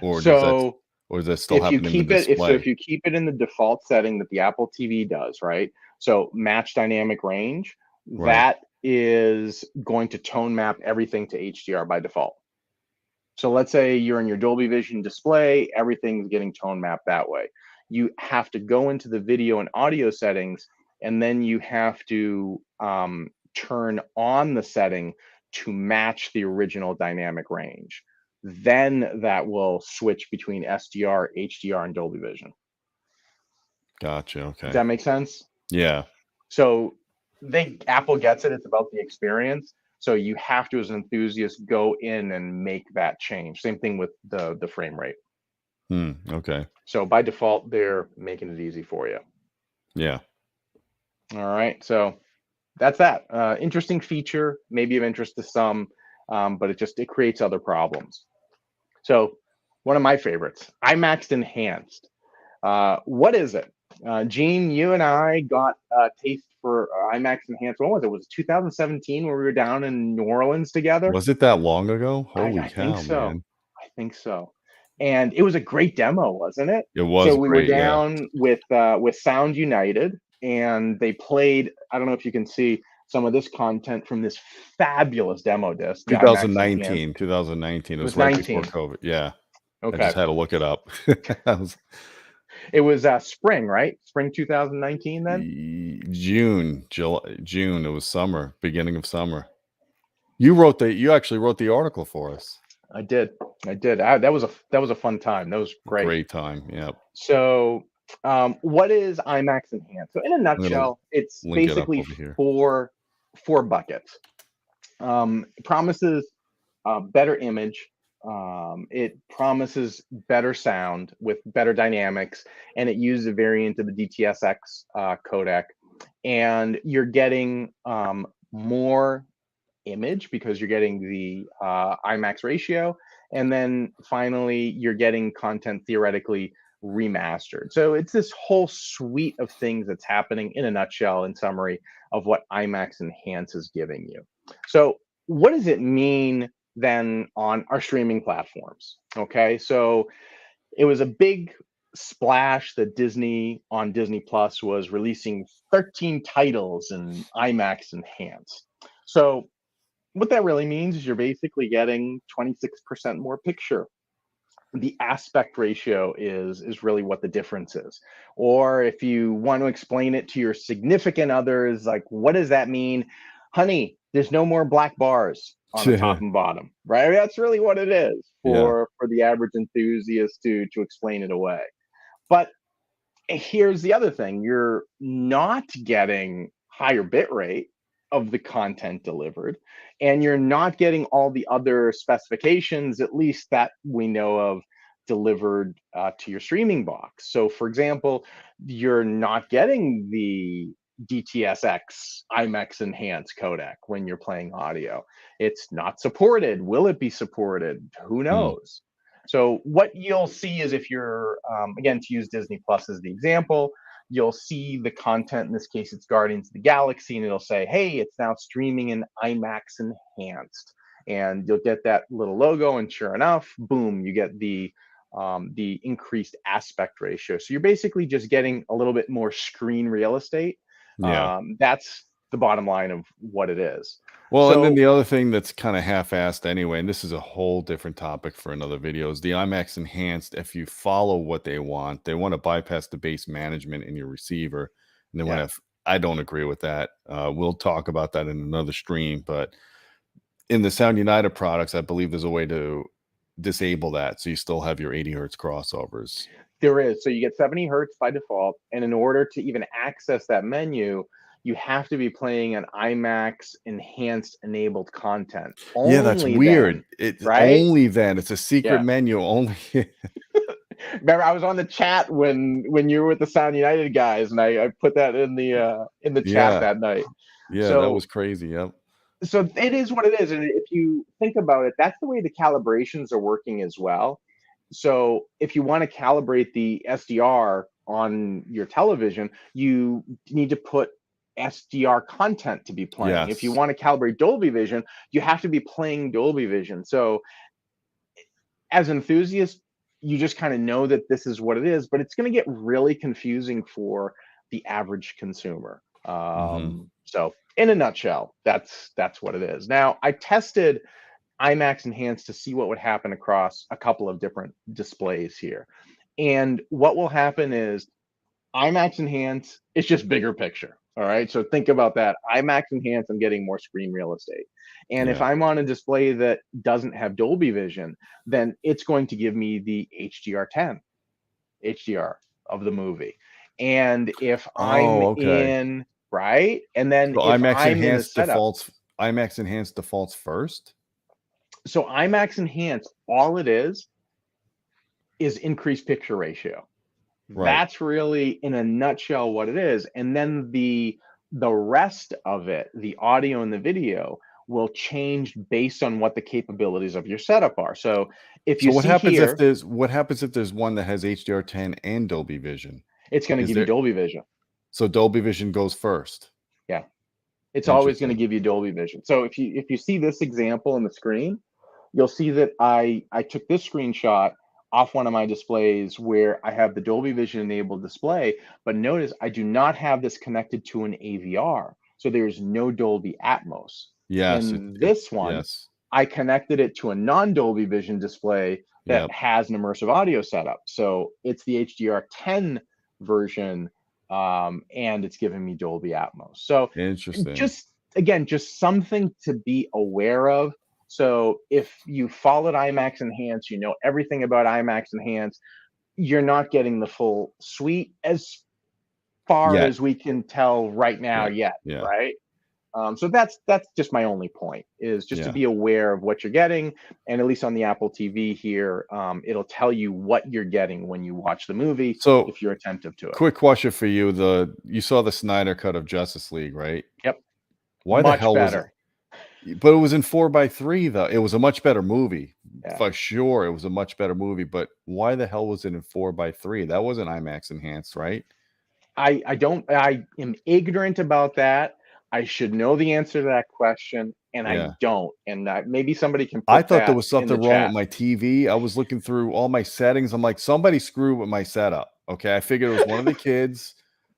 or does that So or does that still If you happen in the keep it, if display? you keep it in the default setting that the Apple TV does, right? So match dynamic range, Right. that is going to tone map everything to HDR by default. So let's say you're in your Dolby Vision display, everything's getting tone mapped that way. You have to go into the video and audio settings, and then you have to turn on the setting to match the original dynamic range. Then that will switch between SDR, HDR, and Dolby Vision. Gotcha. Does Okay. that make sense? Yeah. So Apple gets it. It's about the experience. So you have to, as an enthusiast, go in and make that change. Same thing with the frame rate. Okay. So by default, they're making it easy for you. Yeah. All right. So that's that. Interesting feature, maybe of interest to some, but it creates other problems. So one of my favorites, IMAX Enhanced. What is it? Gene, you and I got a taste for IMAX Enhanced. When was it? Was it 2017 when we were down in New Orleans together? Was it that long ago? Holy I think cow, so. man. I think so. And it was a great demo, wasn't it? It So was we were great. Yeah. down with Sound United, and they played. I don't know if you can see some of this content from this fabulous demo disc, the IMAX Enhanced. 2019. It It was was right before 19. COVID. Yeah. I Okay. just had to look it up. That was It was spring, right? Spring 2019 then? June, July, June. It was summer, beginning of summer. You actually wrote the article for us. I did. That was a fun time. That was great. Great time. Yeah. So, what is IMAX Enhanced? So, in a I'm gonna nutshell, it's link it up basically over here. four buckets. It promises better image. It promises better sound with better dynamics, and it uses a variant of the DTSX codec. And you're getting more image because you're getting the IMAX ratio, and then finally you're getting content theoretically remastered. So it's this whole suite of things that's happening in a nutshell, in summary, of what IMAX Enhance is giving you. So what does it mean then on our streaming platforms? Okay, so it was a big splash that Disney on Disney Plus was releasing 13 titles in IMAX Enhanced. So what that really means is you're basically getting 26% more picture. The aspect ratio is really what the difference is. Or if you want to explain it to your significant others, like, what does that mean? Honey, there's no more black bars on the top and bottom, right? That's really what it is Yeah. for the average enthusiast to explain it away. But here's the other thing, you're not getting higher bit rate of the content delivered, and you're not getting all the other specifications, at least that we know of, delivered to your streaming box. So for example, you're not getting the DTSX IMAX Enhanced codec when you're playing audio. It's not supported. Will it be supported? Who knows? So what you'll see is, if you're, again, to use Disney Plus as the example, you'll see the content. In this case, it's Guardians of the Galaxy, and it'll say, hey, it's now streaming in IMAX Enhanced. And you'll get that little logo, and sure enough, boom, you get the increased aspect ratio. So you're basically just getting a little bit more screen real estate. Yeah. That's the bottom line of what it is. Well, and then So the other thing that's kind of half-assed anyway, and this is a whole different topic for another video, is the IMAX Enhanced. If you follow what they want to bypass the base management in your receiver, and they want to. I don't agree with that. We'll talk about that in another stream, but in the Sound United products, I believe there's a way to disable that, so you still have your 80 hertz crossovers. there is. So you get 70 hertz by default, and in order to even access that menu, you have to be playing an IMAX Enhanced enabled content. Yeah, that's Only weird. then, It's right? only then. It's a secret Yeah. menu only. Remember, I was on the chat when you were with the Sound United guys, and I put that in the chat Yeah. that night. Yeah, that So was crazy. Yep. so it is what it is, and if you think about it, that's the way the calibrations are working as well. So if you want to calibrate the SDR on your television, you need to put SDR content to be playing. If you Yes. want to calibrate Dolby Vision, you have to be playing Dolby Vision. So as enthusiasts, you just kind of know that this is what it is, but it's going to get really confusing for the average consumer. Hmm. So in a nutshell, that's what it is. Now, I tested IMAX Enhanced to see what would happen across a couple of different displays here. And what will happen is IMAX Enhanced is just bigger picture. All right. So think about that. IMAX Enhanced, I'm getting more screen real estate. And if Yeah. I'm on a display that doesn't have Dolby Vision, then it's going to give me the HDR10 HDR of the movie. And if I'm Oh, okay. in, right? And then So if I'm in a setup, IMAX Enhanced defaults first? so IMAX Enhanced, all it is increased picture ratio. Right. That's really in a nutshell what it is. And then the rest of it, the audio and the video, will change based on what the capabilities of your setup are. So if So you see here, what happens if there's one that has HDR10 and Dolby Vision? it's going to Is give you there Dolby Vision. so Dolby Vision goes first? Yeah. It's always going to Interesting. give you Dolby Vision. So if you see this example on the screen, you'll see that I took this screenshot off one of my displays where I have the Dolby Vision enabled display, but notice I do not have this connected to an AVR. So there's no Dolby Atmos. Yes, In this one, yes. I connected it to a non-Dolby Vision display that Yep. has an immersive audio setup. So it's the HDR10 version, and it's giving me Dolby Atmos. So Interesting. just again, just something to be aware of. So if you followed IMAX Enhanced, you know everything about IMAX Enhanced, you're not getting the full suite as far Yet. as we can tell right now Yeah. yet, Yeah. right? So that's just my only point, is just to Yeah. be aware of what you're getting, and at least on the Apple TV here, it'll tell you what you're getting when you watch the movie So, if you're attentive to it. quick question for you, you saw the Snyder cut of Justice League, right? Yep, Why the much hell was it better. but it was in 4:3 though. It was a much better movie. Yeah. For sure, it was a much better movie, but why the hell was it in 4:3? That wasn't IMAX enhanced, right? I am ignorant about that. I should know the answer to that question, and I Yeah. don't. And maybe somebody can I put thought there that was in something the wrong with chat. my TV. I was looking through all my settings. I'm like, somebody screwed with my setup. Okay. I figured it was one of the kids.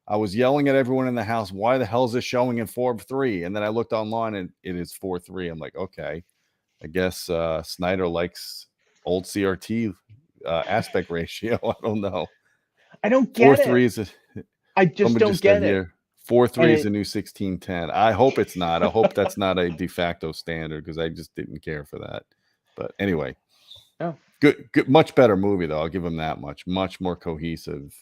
I was yelling at everyone in the house, why the hell is this showing in 4:3? And then I looked online and it is 4:3. I'm like, okay. I guess Snyder likes old CRT aspect ratio. I don't know. I don't Four get it. three is a I just somebody don't just said get it. here. Four And three is it a new 1610. I hope it's not. I hope that's not a de facto standard because I just didn't care for that. But anyway, oh, good, much better movie though. I'll give him that much. Much more cohesive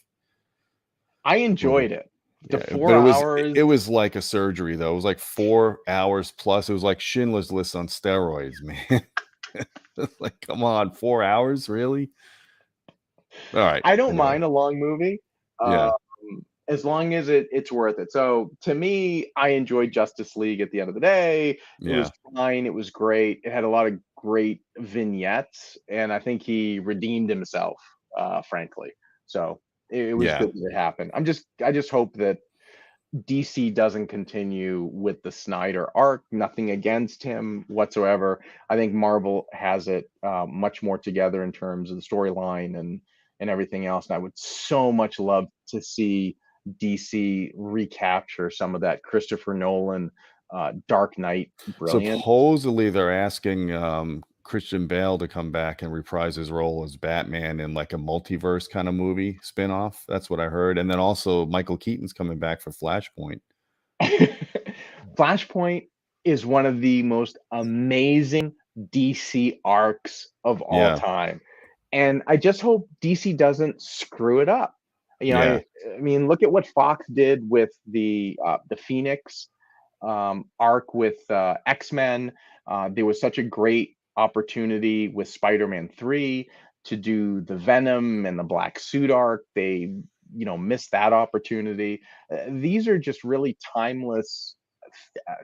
I movie. enjoyed it. The Yeah, but 4 hours. it was like a surgery though. It was like 4 hours plus. It was like Schindler's List on steroids, man. It's like, come on, 4 hours, really? All right. I don't Anyway, mind a long movie, um, yeah, as long as it's worth it. So to me, I enjoyed Justice League at the end of the day. It was yeah, fine. It was great. It had a lot of great vignettes, and I think he redeemed himself, frankly. So it was yeah. good that it happened. I just hope that DC doesn't continue with the Snyder arc. Nothing against him whatsoever. I think Marvel has it much more together in terms of the storyline and everything else. And I would so much love to see DC recapture some of that Christopher Nolan Dark Knight brilliance. Supposedly, they're asking Christian Bale to come back and reprise his role as Batman in like a multiverse kind of movie spinoff. That's what I heard. And then also Michael Keaton's coming back for Flashpoint. Flashpoint is one of the most amazing DC arcs of all Yeah, time. And I just hope DC doesn't screw it up. You know, yeah, I mean, look at what Fox did with the Phoenix arc with X-Men. There was such a great opportunity with Spider-Man 3 to do the Venom and the Black Suit arc. They, missed that opportunity. These are just really timeless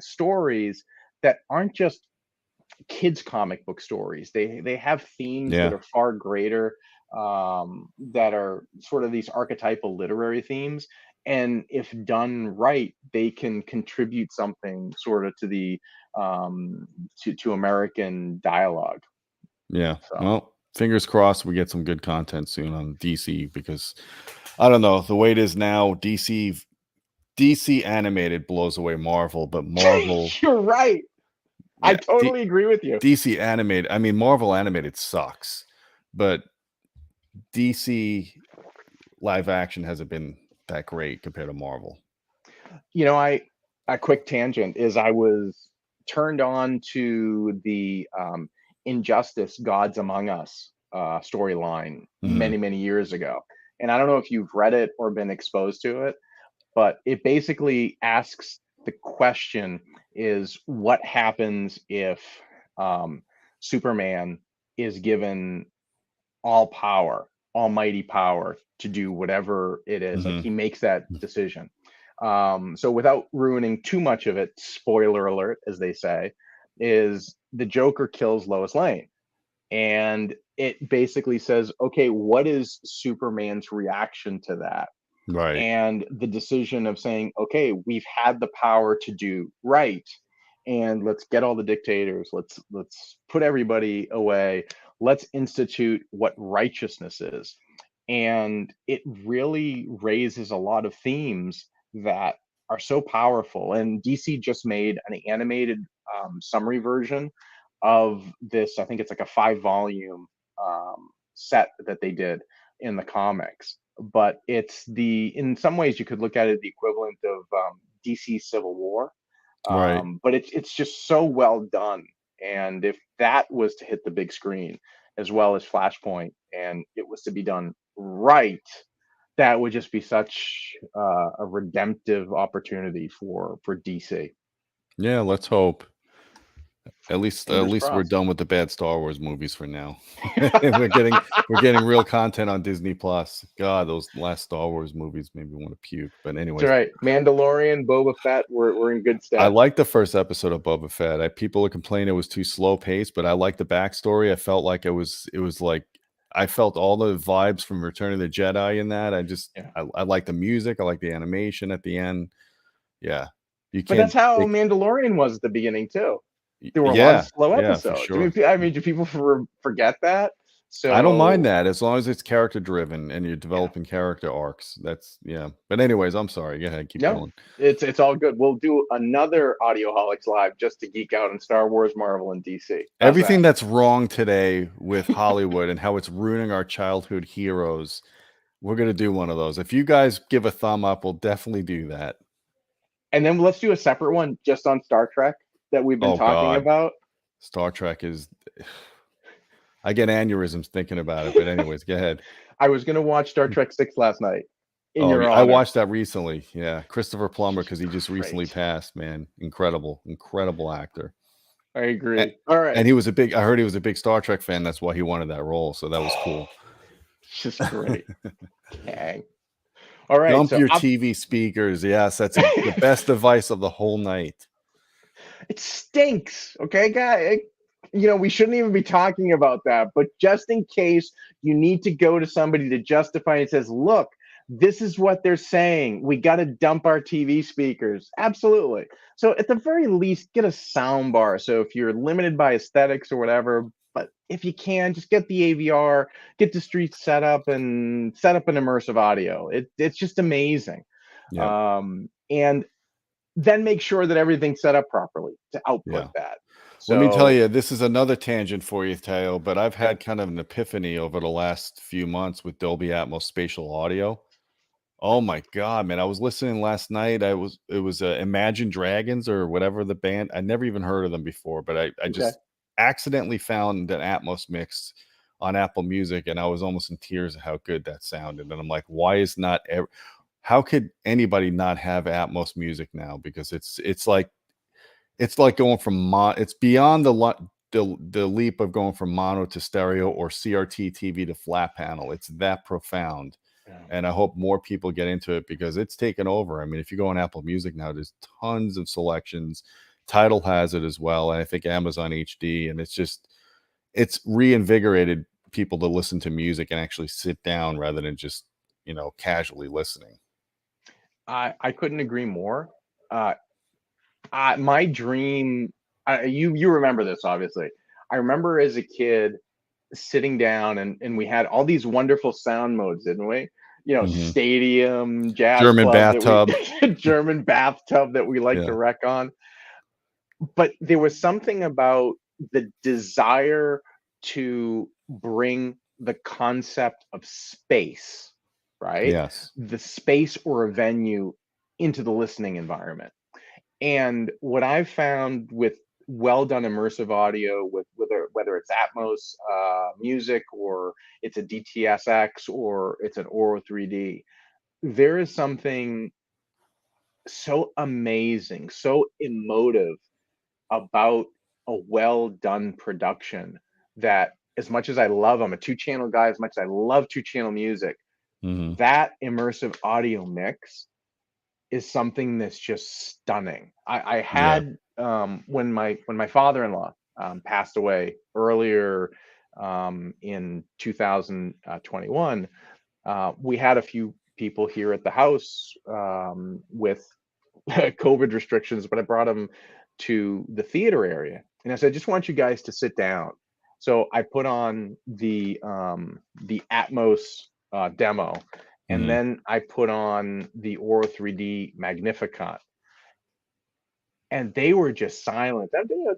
stories that aren't just kids comic book stories. They have themes that yeah, are far greater, that are sort of these archetypal literary themes. And if done right, they can contribute something sort of to the to American dialogue. yeah. So Well, Fingers crossed we get some good content soon on DC, because I don't know, the way it is now, DC animated blows away Marvel, but Marvel, You're right. I yeah, totally agree with you. DC animated, I mean, Marvel animated sucks, but DC live action hasn't been that great compared to Marvel. You know, a quick tangent is I was turned on to the Injustice Gods Among Us storyline Mhm. many years ago. And I don't know if you've read it or been exposed to it, but it basically asks the question is what happens if Superman is given all power, almighty power to do whatever it is. Like Mhm. he makes that decision. So without ruining too much of it, spoiler alert, as they say, is the Joker kills Lois Lane. And it basically says, okay, what is Superman's reaction to that? Right. And the decision of saying, okay, we've had the power to do right, and let's get all the dictators, let's put everybody away, let's institute what righteousness is. And it really raises a lot of themes that are so powerful. And DC just made an animated summary version of this. I think it's like a 5 volume set that they did in the comics, but it's in some ways you could look at it the equivalent of DC Civil War, Right. but it's just so well done. And if that was to hit the big screen as well as Flashpoint, and it was to be done right, that would just be such a redemptive opportunity for DC. Yeah, let's hope. At Fingers least we're crossed. done with the bad Star Wars movies for now. And we're getting real content on Disney Plus. God, those last Star Wars movies made me want to puke. But That's all anyways, right. Mandalorian, Boba Fett, we're in good I stead. liked the first episode of Boba Fett. People are complaining it was too slow paced, but I liked the backstory. I felt like it was like I felt all the vibes from Return of the Jedi in that. Yeah. I like the music. I like the animation at the end. Yeah, you But can't that's how take. Mandalorian was at the beginning too. There were a lot of Yeah, slow yeah, for episodes. sure. I mean, do people forget that? I don't mind So that as long as it's character driven and you're yeah, developing character arcs. That's yeah. But anyways, I'm sorry. Go ahead, keep no, going. it's all good. We'll do another Audioholics live just to geek out on Star Wars, Marvel, and DC. How's Everything that? that's wrong today with Hollywood and how it's ruining our childhood heroes, we're gonna do one of those. If you guys give a thumb up, we'll definitely do that. And then let's do a separate one just on Star Trek that we've been Oh talking God, about. Star Trek is. I get aneurysms thinking about it. But anyways, go ahead. I was gonna watch Star Trek 6 last night in Oh, your I honor. watched that recently. Yeah, Christopher Plummer, because he just recently Great. passed. Man, incredible, incredible actor. I A agree. All right. and I heard he was a big Star Trek fan, that's why he wanted that role, so that was cool. Just great. Dang. All right. Dump So your TV speakers, yes, that's the best device of the whole night. it stinks. Okay, guy. We shouldn't even be talking about that. But just in case you need to go to somebody to justify it, says, look, this is what they're saying. We got to dump our TV speakers. Absolutely. So at the very least, get a sound bar. So if you're limited by aesthetics or whatever, but if you can, just get the AVR, get the street set up and set up an immersive audio. It's just amazing. Yep, And then make sure that everything's set up properly to output yeah. that. Let me tell So, you, this is another tangent for you, Teo, but I've okay, had kind of an epiphany over the last few months with Dolby Atmos spatial audio. Oh my god, man, I was listening last night, it was, Imagine Dragons or whatever the band. I never even heard of them before, but I okay. just accidentally found an Atmos mix on Apple Music, and I was almost in tears at how good that sounded, and I'm like, "Why is not ev how could anybody not have Atmos music now?" Because it's like going from it's beyond the leap of going from mono to stereo or CRT TV to flat panel. It's that profound. Yeah. And I hope more people get into it because it's taken over. I mean, if you go on Apple Music now, there's tons of selections. Tidal has it as well. And I think Amazon HD. And it's reinvigorated people to listen to music and actually sit down rather than just, casually listening. I couldn't agree more. Uh, my dream, you remember this obviously. I remember as a kid sitting down and we had all these wonderful sound modes, didn't we? You know, Mhm. stadium, jazz German club that we bathtub. German bathtub that we like to Yeah. wreck on. But there was something about the desire to bring the concept of space, right? Yes. The space or a venue into the listening environment. And what I've found with well done immersive audio, with whether it's Atmos music, or it's a DTSX, or it's an Auro 3D, there is something so amazing, so emotive about a well done production, that as much as I love, I'm a two-channel guy, as much as I love two-channel music, Mhm. that immersive audio mix is something that's just stunning. I Yeah. had when my father-in-law passed away earlier in 2021, we had a few people here at the house with COVID restrictions, but I brought him to the theater area, and I said, "I just want you guys to sit down." So I put on the Atmos demo, and Mhm. then I put on the Auro 3D Magnificant, and they were just silent. You know,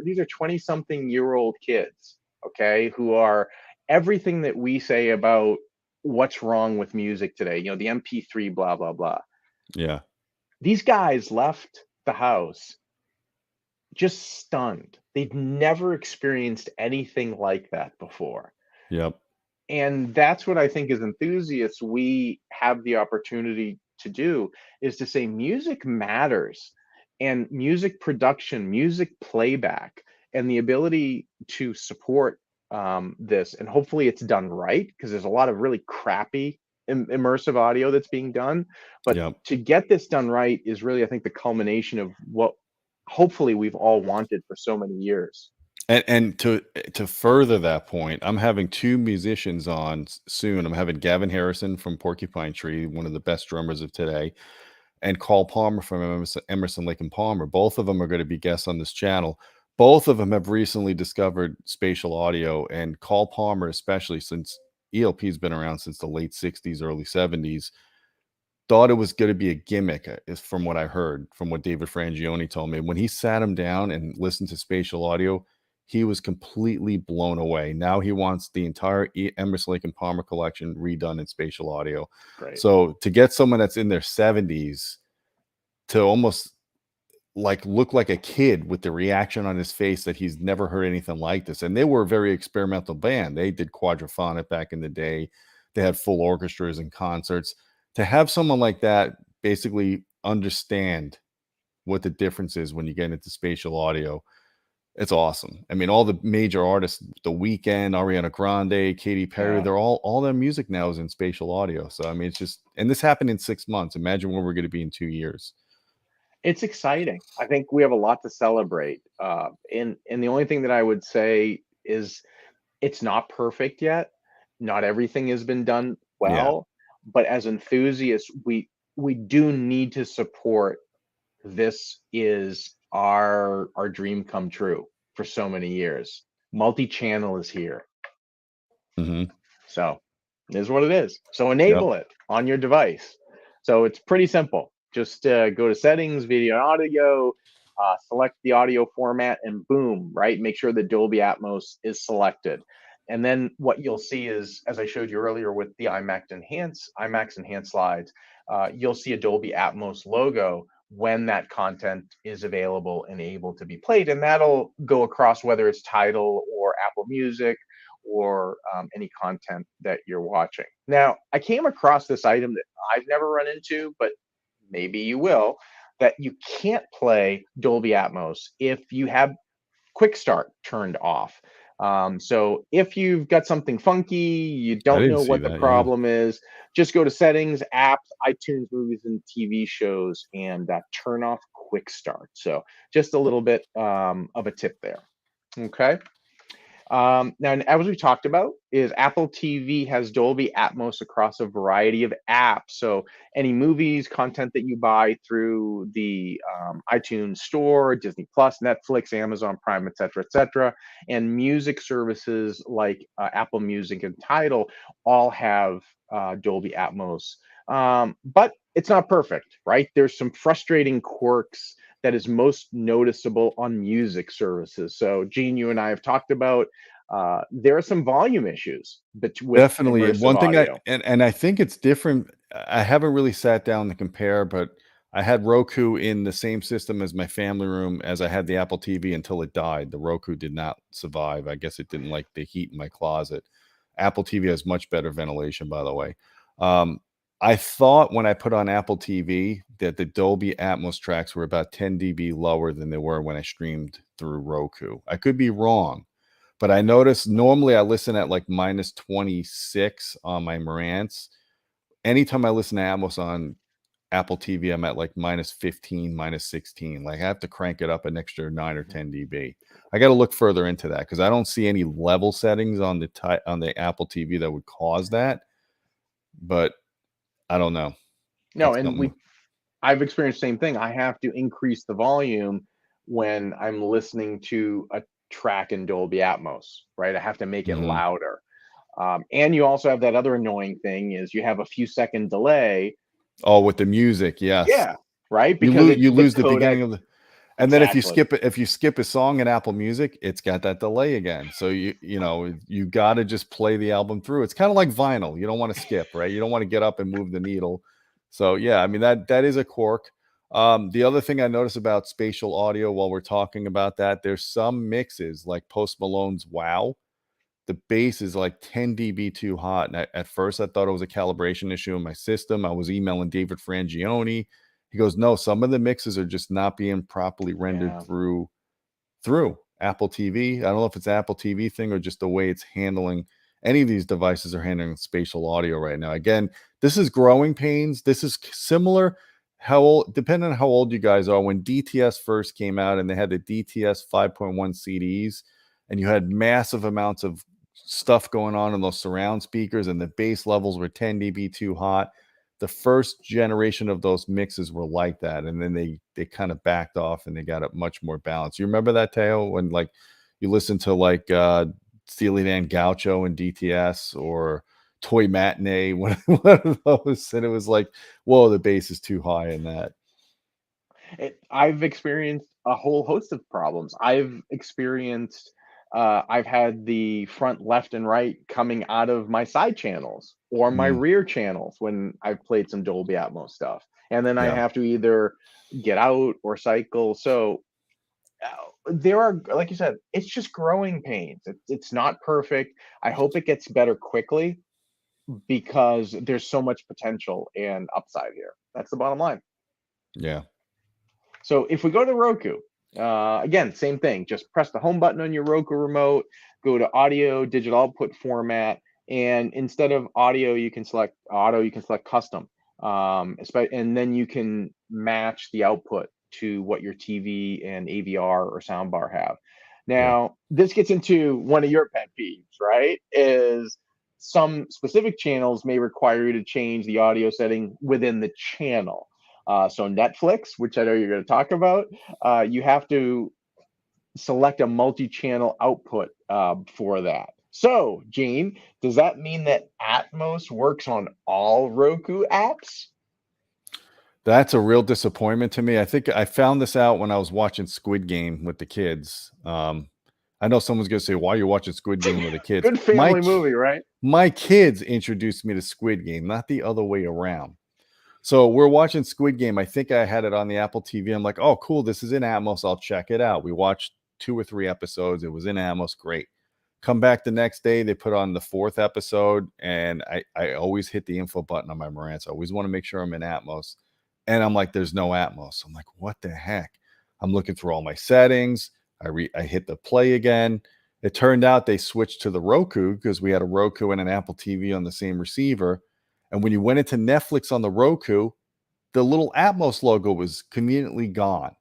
these are 20-something-year-old kids, okay, who are everything that we say about what's wrong with music today. You know, the MP3, blah blah blah. Yeah. These guys left the house just stunned. They'd never experienced anything like that before. Yep. And that's what I think as enthusiasts we have the opportunity to do, is to say music matters, and music production, music playback, and the ability to support this, and hopefully it's done right, because there's a lot of really crappy immersive audio that's being done. But Yep. to get this done right is really, I think, the culmination of what hopefully we've all wanted for so many years. And to further that point, I'm having 2 musicians on soon. I'm having Gavin Harrison from Porcupine Tree, one of the best drummers of today, and Carl Palmer from Emerson, Lake and Palmer. Both of them are gonna be guests on this channel. Both of them have recently discovered spatial audio, and Carl Palmer, especially since ELP's been around since the late '60s, early '70s, thought it was gonna be a gimmick, is from what I heard, from what David Frangione told me. When he sat him down and listened to spatial audio, he was completely blown away. Now he wants the entire Emerson, Lake and Palmer collection redone in spatial audio. Great. So to get someone that's in their 70s to almost like look like a kid with the reaction on his face that he's never heard anything like this. And they were a very experimental band. They did quadraphonic back in the day. They had full orchestras and concerts. To have someone like that basically understand what the difference is when you get into spatial audio, it's awesome. I mean, all the major artists, The Weeknd, Ariana Grande, Katy Perry, Yeah. they're all their music now is in spatial audio. So I mean, it's just, and this happened in 6 months. Imagine where we're going to be in 2 years. It's exciting. I think we have a lot to celebrate. And the only thing that I would say is it's not perfect yet. Not everything has been done Yeah. well, but as enthusiasts, we do need to support. This is our dream come true for so many years. Multi-channel is here. Hmm. So it is what it is. So Yep. enable it on your device. So it's pretty simple. Just go to settings, video and audio, select the audio format, and boom, right? Make sure that Dolby Atmos is selected. And then what you'll see is, as I showed you earlier with the IMAX Enhance slides, you'll see a Dolby Atmos logo when that content is available and able to be played. And that'll go across whether it's Tidal or Apple Music, or any content that you're watching. Now, I came across this item that I've never run into, but maybe you will, that you can't play Dolby Atmos if you have Quick Start turned off. So if you've got something funky, you I don't didn't know see what the that. Yeah. problem is, just go to settings, apps, iTunes, movies, and TV shows, and turn off Quick Start. So just a little bit of a tip there. Okay. Now, and as we talked about, is Apple TV has Dolby Atmos across a variety of apps. So any movies, content that you buy through the iTunes Store, Disney Plus, Netflix, Amazon Prime, et cetera, and music services like Apple Music and Tidal all have Dolby Atmos. But it's not perfect, right? There's some frustrating quirks that is most noticeable on music services. So, Gene, you and I have talked about there are some volume issues with Definitely. immersive One thing audio. I think it's different. I haven't really sat down to compare, but I had Roku in the same system as my family room as I had the Apple TV until it died. The Roku did not survive. I guess it didn't like the heat in my closet. Apple TV has much better ventilation, by the way. Um, I thought when I put on Apple TV that the Dolby Atmos tracks were about 10 dB lower than they were when I streamed through Roku. I could be wrong, but I noticed normally I listen at like minus 26 on my Marantz. Anytime I listen to Atmos on Apple TV, I'm at like minus 15, minus 16. Like I have to crank it up an extra 9 or 10 dB. I got to look further into that because I don't see any level settings on the Apple TV that would cause that. But I don't know. No, That's and something. I've experienced the same thing. I have to increase the volume when I'm listening to a track in Dolby Atmos, right? I have to make it Mhm. louder. And you also have that other annoying thing is you have a few second delay. Oh, with the music, yes. Yeah, right? You Because lose you the lose the codec, beginning of the and then exactly. if you skip a song in Apple Music, it's got that delay again. So you gotta just play the album through. It's kinda like vinyl. You don't wanna skip, right? You don't wanna get up and move the needle. So, yeah, I mean, that is a quirk. The other thing I noticed about spatial audio while we're talking about that, there's some mixes like Post Malone's "Wow." The bass is like 10 dB too hot. And at first, I thought it was a calibration issue in my system. I was emailing David Frangione. He goes, "No, some of the mixes are just not being properly rendered Yeah. through Apple TV." I don't know if it's an Apple TV thing or just the way it's handling. Any of these devices are handling spatial audio right now. Again, this is growing pains. This is similar. How old, depending on how old you guys are, when DTS first came out and they had the DTS 5.1 CDs, and you had massive amounts of stuff going on in those surround speakers, and the bass levels were 10 dB too hot. The first generation of those mixes were like that, and then they kind of backed off and they got it much more balanced. You remember that, Teo, when like you listen to like Steely Dan Gaucho and DTS or Toy Matinee, one of those, and it was like, whoa, the bass is too high in that. I've experienced a whole host of problems. I've had the front left and right coming out of my side channels or my Mm, rear channels when I've played some Dolby Atmos stuff. And then I yeah, have to either get out or cycle. So there are, like you said, it's just growing pains. It's not perfect. I hope it gets better quickly because there's so much potential and upside here. That's the bottom line. yeah. So if we go to Roku, again, same thing. Just press the home button on your Roku remote, go to audio, digital output format, and instead of audio, you can select auto, you can select custom. And then you can match the output to what your TV and AVR or soundbar have. Yeah. Now, this gets into one of your pet peeves, right? Is some specific channels may require you to change the audio setting within the channel. So Netflix, which I know you're going to talk about, you have to select a multi-channel output for that. So, Gene, does that mean that Atmos works on all Roku apps? That's a real disappointment to me. I think I found this out when I was watching Squid Game with the kids. I know someone's gonna say, "Why are you watching Squid Game with the kids?" Good family movie, right? My kids introduced me to Squid Game, not the other way around. So we're watching Squid Game. I think I had it on the Apple TV. I'm like, "Oh, cool, this is in Atmos. I'll check it out." We watched 2 or 3 episodes. It was in Atmos, great. Come back the next day, they put on the 4th episode, and I always hit the info button on my Marantz. I always wanna make sure I'm in Atmos, and I'm like, "There's no Atmos." I'm like, "What the heck?" I'm looking through all my settings. I hit the play again. It turned out they switched to the Roku because we had a Roku and an Apple TV on the same receiver, and when you went into Netflix on the Roku, the little Atmos logo was conveniently gone.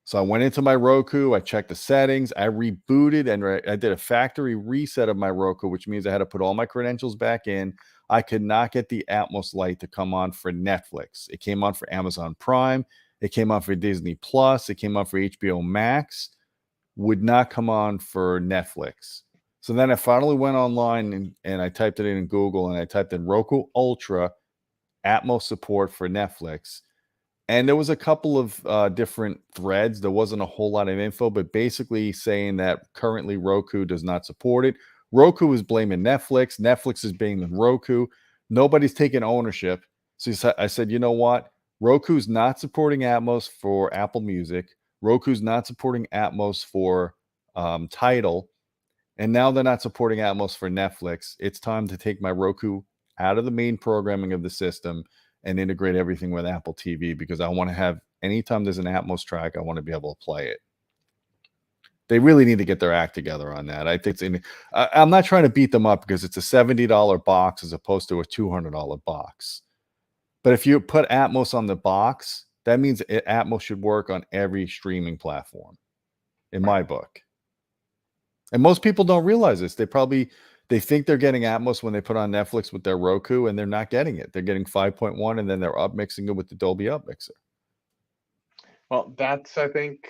So I went into my Roku, I checked the settings, I rebooted, and I did a factory reset of my Roku, which means I had to put all my credentials back in. I could not get the Atmos light to come on for Netflix. It came on for Amazon Prime. It came on for Disney Plus. It came on for HBO Max. Would not come on for Netflix. So then I finally went online and I typed it in Google, and I typed in Roku Ultra Atmos support for Netflix. And there was a couple of different threads. There wasn't a whole lot of info, but basically saying that currently Roku does not support it. Roku is blaming Netflix. Netflix is blaming Roku. Nobody's taking ownership. So I said, you know what? Roku's not supporting Atmos for Apple Music. Roku's not supporting Atmos for Tidal. And now they're not supporting Atmos for Netflix. It's time to take my Roku out of the main programming of the system and integrate everything with Apple TV, because I want to have, anytime there's an Atmos track, I want to be able to play it. They really need to get their act together on that. I think I'm not trying to beat them up, because it's a $70 box as opposed to a $200 box. But if you put Atmos on the box, that means Atmos should work on every streaming platform, in my book. And most people don't realize this. They think they're getting Atmos when they put on Netflix with their Roku, and they're not getting it. They're getting 5.1, and then they're up mixing it with the Dolby Upmixer. Well, that's, I think,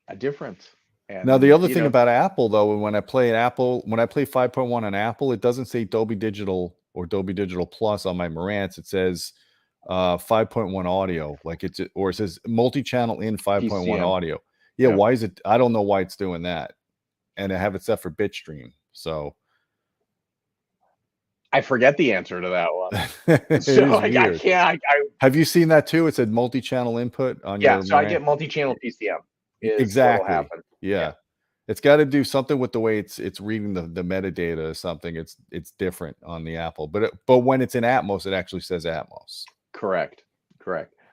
a difference. And now, the other thing about Apple, though, when I play 5.1 on Apple, it doesn't say Dolby Digital or Dolby Digital Plus on my Marantz. It says 5.1 audio, or it says multi-channel in 5.1 PCM. audio. Yeah, why is it? I don't know why it's doing that. And I have it set for bitstream. So I forget the answer to that one. So I can't. Have you seen that too? It said multi-channel input on your. Yeah, so I get multi-channel PCM. Exactly. What'll happen. Yeah. It's got to do something with the way it's reading the metadata or something. It's different on the Apple, but when it's in Atmos, it actually says Atmos. Correct.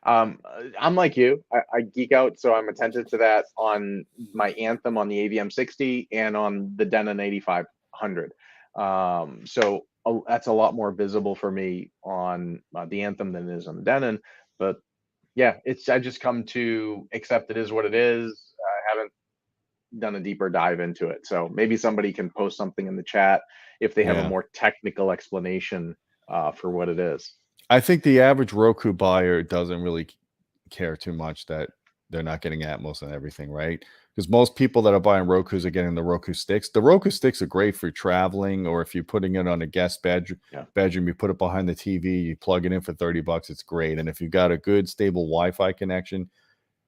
I'm like you. I geek out, so I'm attentive to that on my Anthem on the AVM 60 and on the Denon 8500. So that's a lot more visible for me on the Anthem than it is on the Denon. But yeah, I just come to accept it is what it is. I haven't done a deeper dive into it, so maybe somebody can post something in the chat if they have a more technical explanation for what it is. I think the average Roku buyer doesn't really care too much that they're not getting Atmos and everything, right? Because most people that are buying Rokus are getting the Roku sticks. The Roku sticks are great for traveling, or if you're putting it on a guest bedroom, you put it behind the TV, you plug it in for $30. It's great. And if you've got a good, stable Wi-Fi connection,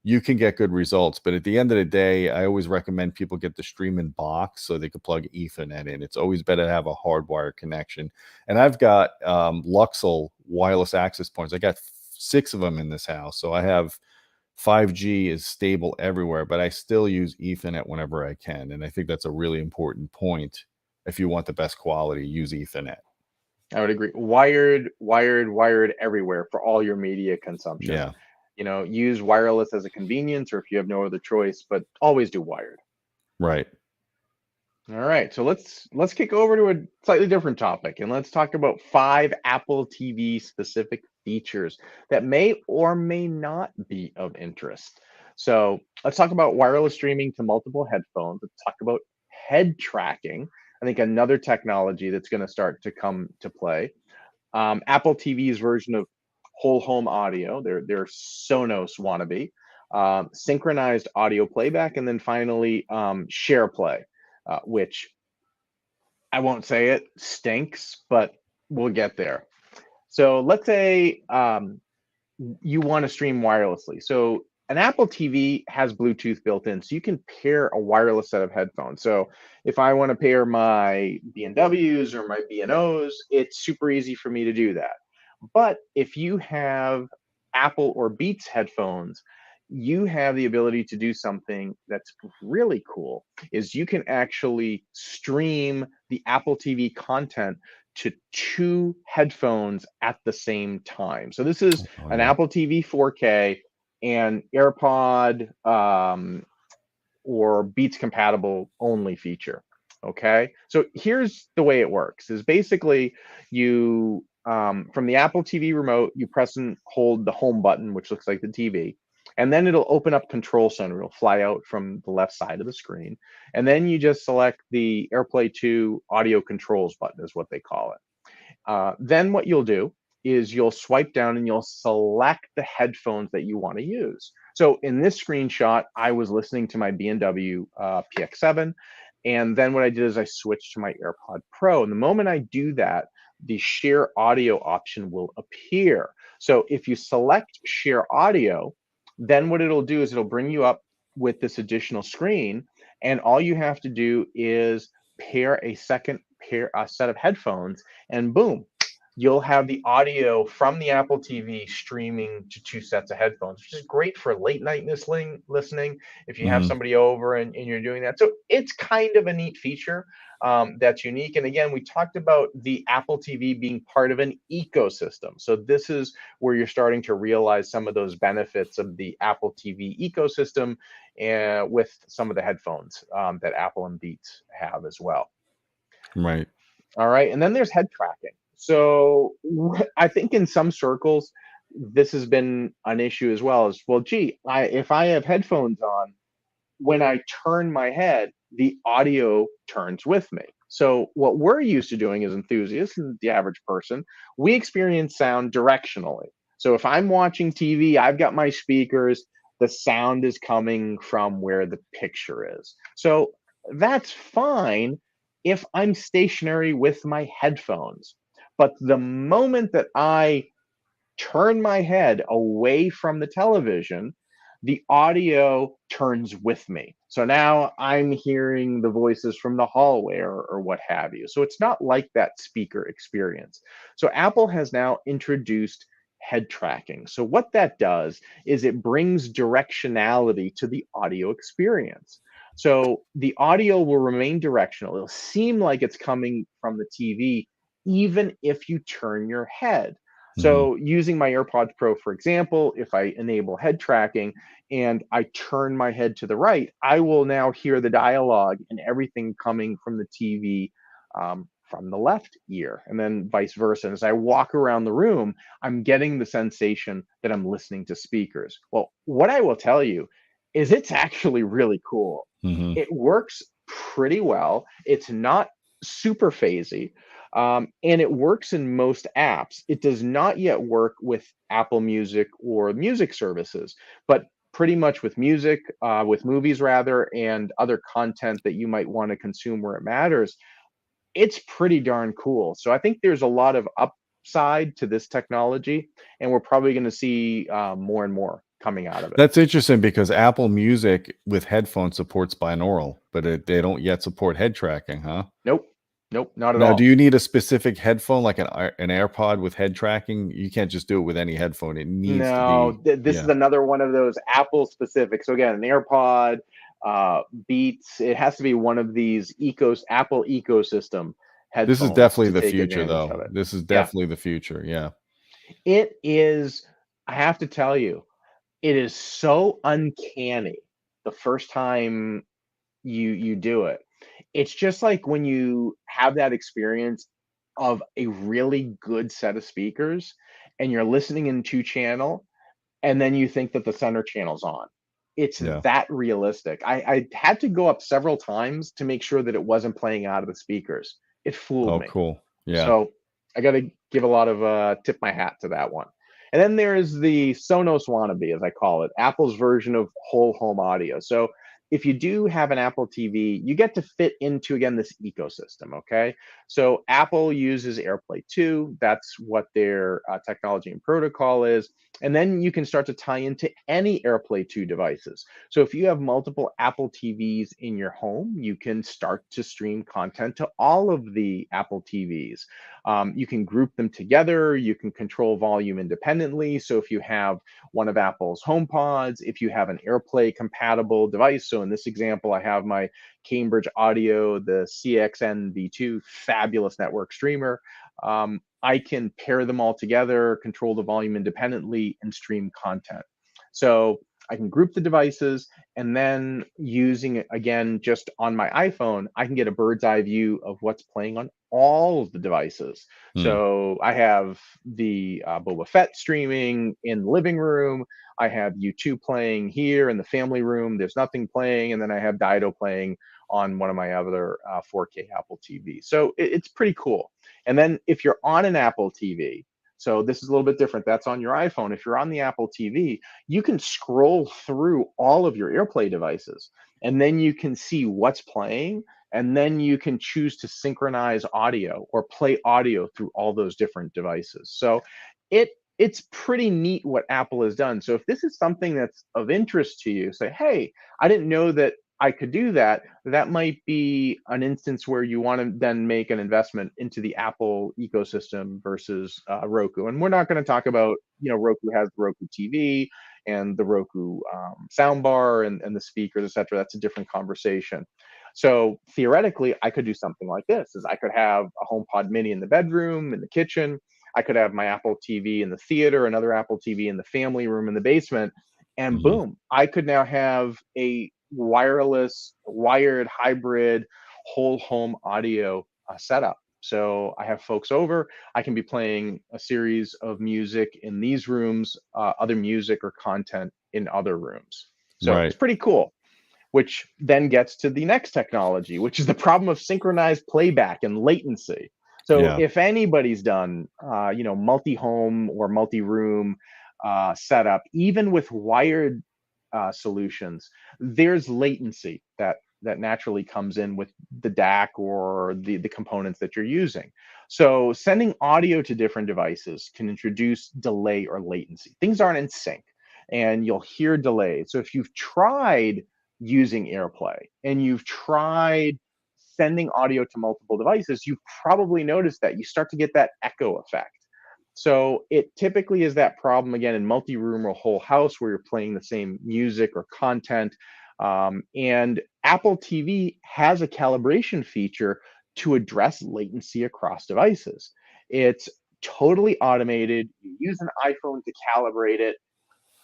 you can get good results. But at the end of the day, I always recommend people get the streaming box so they can plug Ethernet in. It's always better to have a hardwired connection. And I've got Luxel wireless access points. I got 6 of them in this house. So I have 5G is stable everywhere, but I still use Ethernet whenever I can. And I think that's a really important point. If you want the best quality, use Ethernet. I would agree. Wired everywhere for all your media consumption. Yeah. Use wireless as a convenience, or if you have no other choice, but always do wired. Right. All right. So let's kick over to a slightly different topic, and let's talk about 5 Apple TV specific features that may or may not be of interest. So let's talk about wireless streaming to multiple headphones. Let's talk about head tracking. I think another technology that's going to start to come to play. Apple TV's version of whole home audio, their Sonos wannabe, synchronized audio playback, and then finally Shareplay, which I won't say it stinks, but we'll get there. So let's say you want to stream wirelessly. So an Apple TV has Bluetooth built in, so you can pair a wireless set of headphones. So if I want to pair my B&Ws or my B&Os, it's super easy for me to do that. But if you have Apple or Beats headphones, you have the ability to do something that's really cool, is you can actually stream the Apple TV content to 2 headphones at the same time. So this is an Apple TV 4K and AirPod or Beats compatible only feature. Okay, so here's the way it works: is basically you from the Apple TV remote, you press and hold the home button, which looks like the TV. And then it'll open up Control Center. It'll fly out from the left side of the screen. And then you just select the AirPlay 2 audio controls button is what they call it. Then what you'll do is you'll swipe down and you'll select the headphones that you want to use. So in this screenshot, I was listening to my B&W PX7. And then what I did is I switched to my AirPod Pro. And the moment I do that, the share audio option will appear. So if you select share audio, then what it'll do is it'll bring you up with this additional screen. And all you have to do is pair a second set of headphones, and boom, you'll have the audio from the Apple TV streaming to 2 sets of headphones, which is great for late night listening if you have Mhm. somebody over and you're doing that. So it's kind of a neat feature that's unique. And again, we talked about the Apple TV being part of an ecosystem. So this is where you're starting to realize some of those benefits of the Apple TV ecosystem with some of the headphones that Apple and Beats have as well. Right. All right. And then there's head tracking. So I think in some circles, this has been an issue as well. As well, gee, if I have headphones on, when I turn my head, the audio turns with me. So what we're used to doing as enthusiasts and the average person, we experience sound directionally. So if I'm watching TV, I've got my speakers, the sound is coming from where the picture is. So that's fine if I'm stationary with my headphones. But the moment that I turn my head away from the television, the audio turns with me. So now I'm hearing the voices from the hallway or what have you. So it's not like that speaker experience. So Apple has now introduced head tracking. So what that does is it brings directionality to the audio experience. So the audio will remain directional. It'll seem like it's coming from the TV, even if you turn your head. Mhm. So using my AirPods Pro, for example, if I enable head tracking and I turn my head to the right, I will now hear the dialogue and everything coming from the TV from the left ear, and then vice versa. And as I walk around the room, I'm getting the sensation that I'm listening to speakers. Well, what I will tell you is it's actually really cool. Mhm. It works pretty well. It's not super phasey. And it works in most apps. It does not yet work with Apple Music or music services, but pretty much with music, with movies rather, and other content that you might want to consume where it matters, it's pretty darn cool. So I think there's a lot of upside to this technology, and we're probably going to see more and more coming out of it. That's interesting because Apple Music with headphones supports binaural, but they don't yet support head tracking, huh? Nope, nope, not at Now, do all. you need a specific headphone, like an AirPod with head tracking? You can't just do it with any headphone. It needs to No, be, this is yeah. another one of those Apple specific. So again, an AirPod, Beats. It has to be one of these Apple ecosystem This is headphones definitely to the take future, advantage of though. it. This is Yeah, definitely the future. Yeah. it is. I have to tell you, it is so uncanny the first time you do it. It's just like when you have that experience of a really good set of speakers and you're listening in two channel and then you think that the center channel's on. It's Yeah. that realistic. I had to go up several times to make sure that it wasn't playing out of the speakers. It fooled Oh, me. cool. Yeah. So I got to give a lot of tip my hat to that one. And then there is the Sonos wannabe, as I call it, Apple's version of whole home audio. So if you do have an Apple TV, you get to fit into again this ecosystem. Okay, so Apple uses AirPlay 2. That's what their technology and protocol is. And then you can start to tie into any AirPlay 2 devices. So if you have multiple Apple TVs in your home, you can start to stream content to all of the Apple TVs. You can group them together. You can control volume independently. So if you have one of Apple's HomePods, if you have an AirPlay compatible device, so in this example, I have my Cambridge Audio, the CXN V2, fabulous network streamer. I can pair them all together, control the volume independently, and stream content. So I can group the devices, and then using it again just on my iPhone, I can get a bird's eye view of what's playing on all of the devices. Hmm. So I have the Boba Fett streaming in the living room. I have U2 playing here in the family room. There's nothing playing, and then I have Dido playing on one of my other 4K Apple TV. So it's pretty cool. And then if you're on an Apple TV, so this is a little bit different. That's on your iPhone. If you're on the Apple TV, you can scroll through all of your AirPlay devices, and then you can see what's playing, and then you can choose to synchronize audio or play audio through all those different devices. So it's pretty neat what Apple has done. So if this is something that's of interest to you, say, hey, I didn't know that I could do that. That might be an instance where you want to then make an investment into the Apple ecosystem versus Roku. And we're not going to talk about, Roku has the Roku TV and the Roku soundbar and the speakers, etc. That's a different conversation. So theoretically, I could do something like this: is I could have a HomePod Mini in the bedroom, in the kitchen. I could have my Apple TV in the theater, another Apple TV in the family room in the basement, and Hmm. boom, I could now have a wireless, wired hybrid whole home audio setup. So I have folks over, I can be playing a series of music in these rooms, other music or content in other rooms. So it's Right. pretty cool, which then gets to the next technology, which is the problem of synchronized playback and latency. So Yeah. if anybody's done, multi-home or multi-room setup, even with wired solutions, there's latency that naturally comes in with the DAC or the components that you're using. So sending audio to different devices can introduce delay or latency. Things aren't in sync, and you'll hear delays. So if you've tried using AirPlay and you've tried sending audio to multiple devices, you've probably noticed that you start to get that echo effect. So it typically is that problem again in multi-room or whole house where you're playing the same music or content. And Apple TV has a calibration feature to address latency, across devices. It's totally automated. You use an iPhone to calibrate it,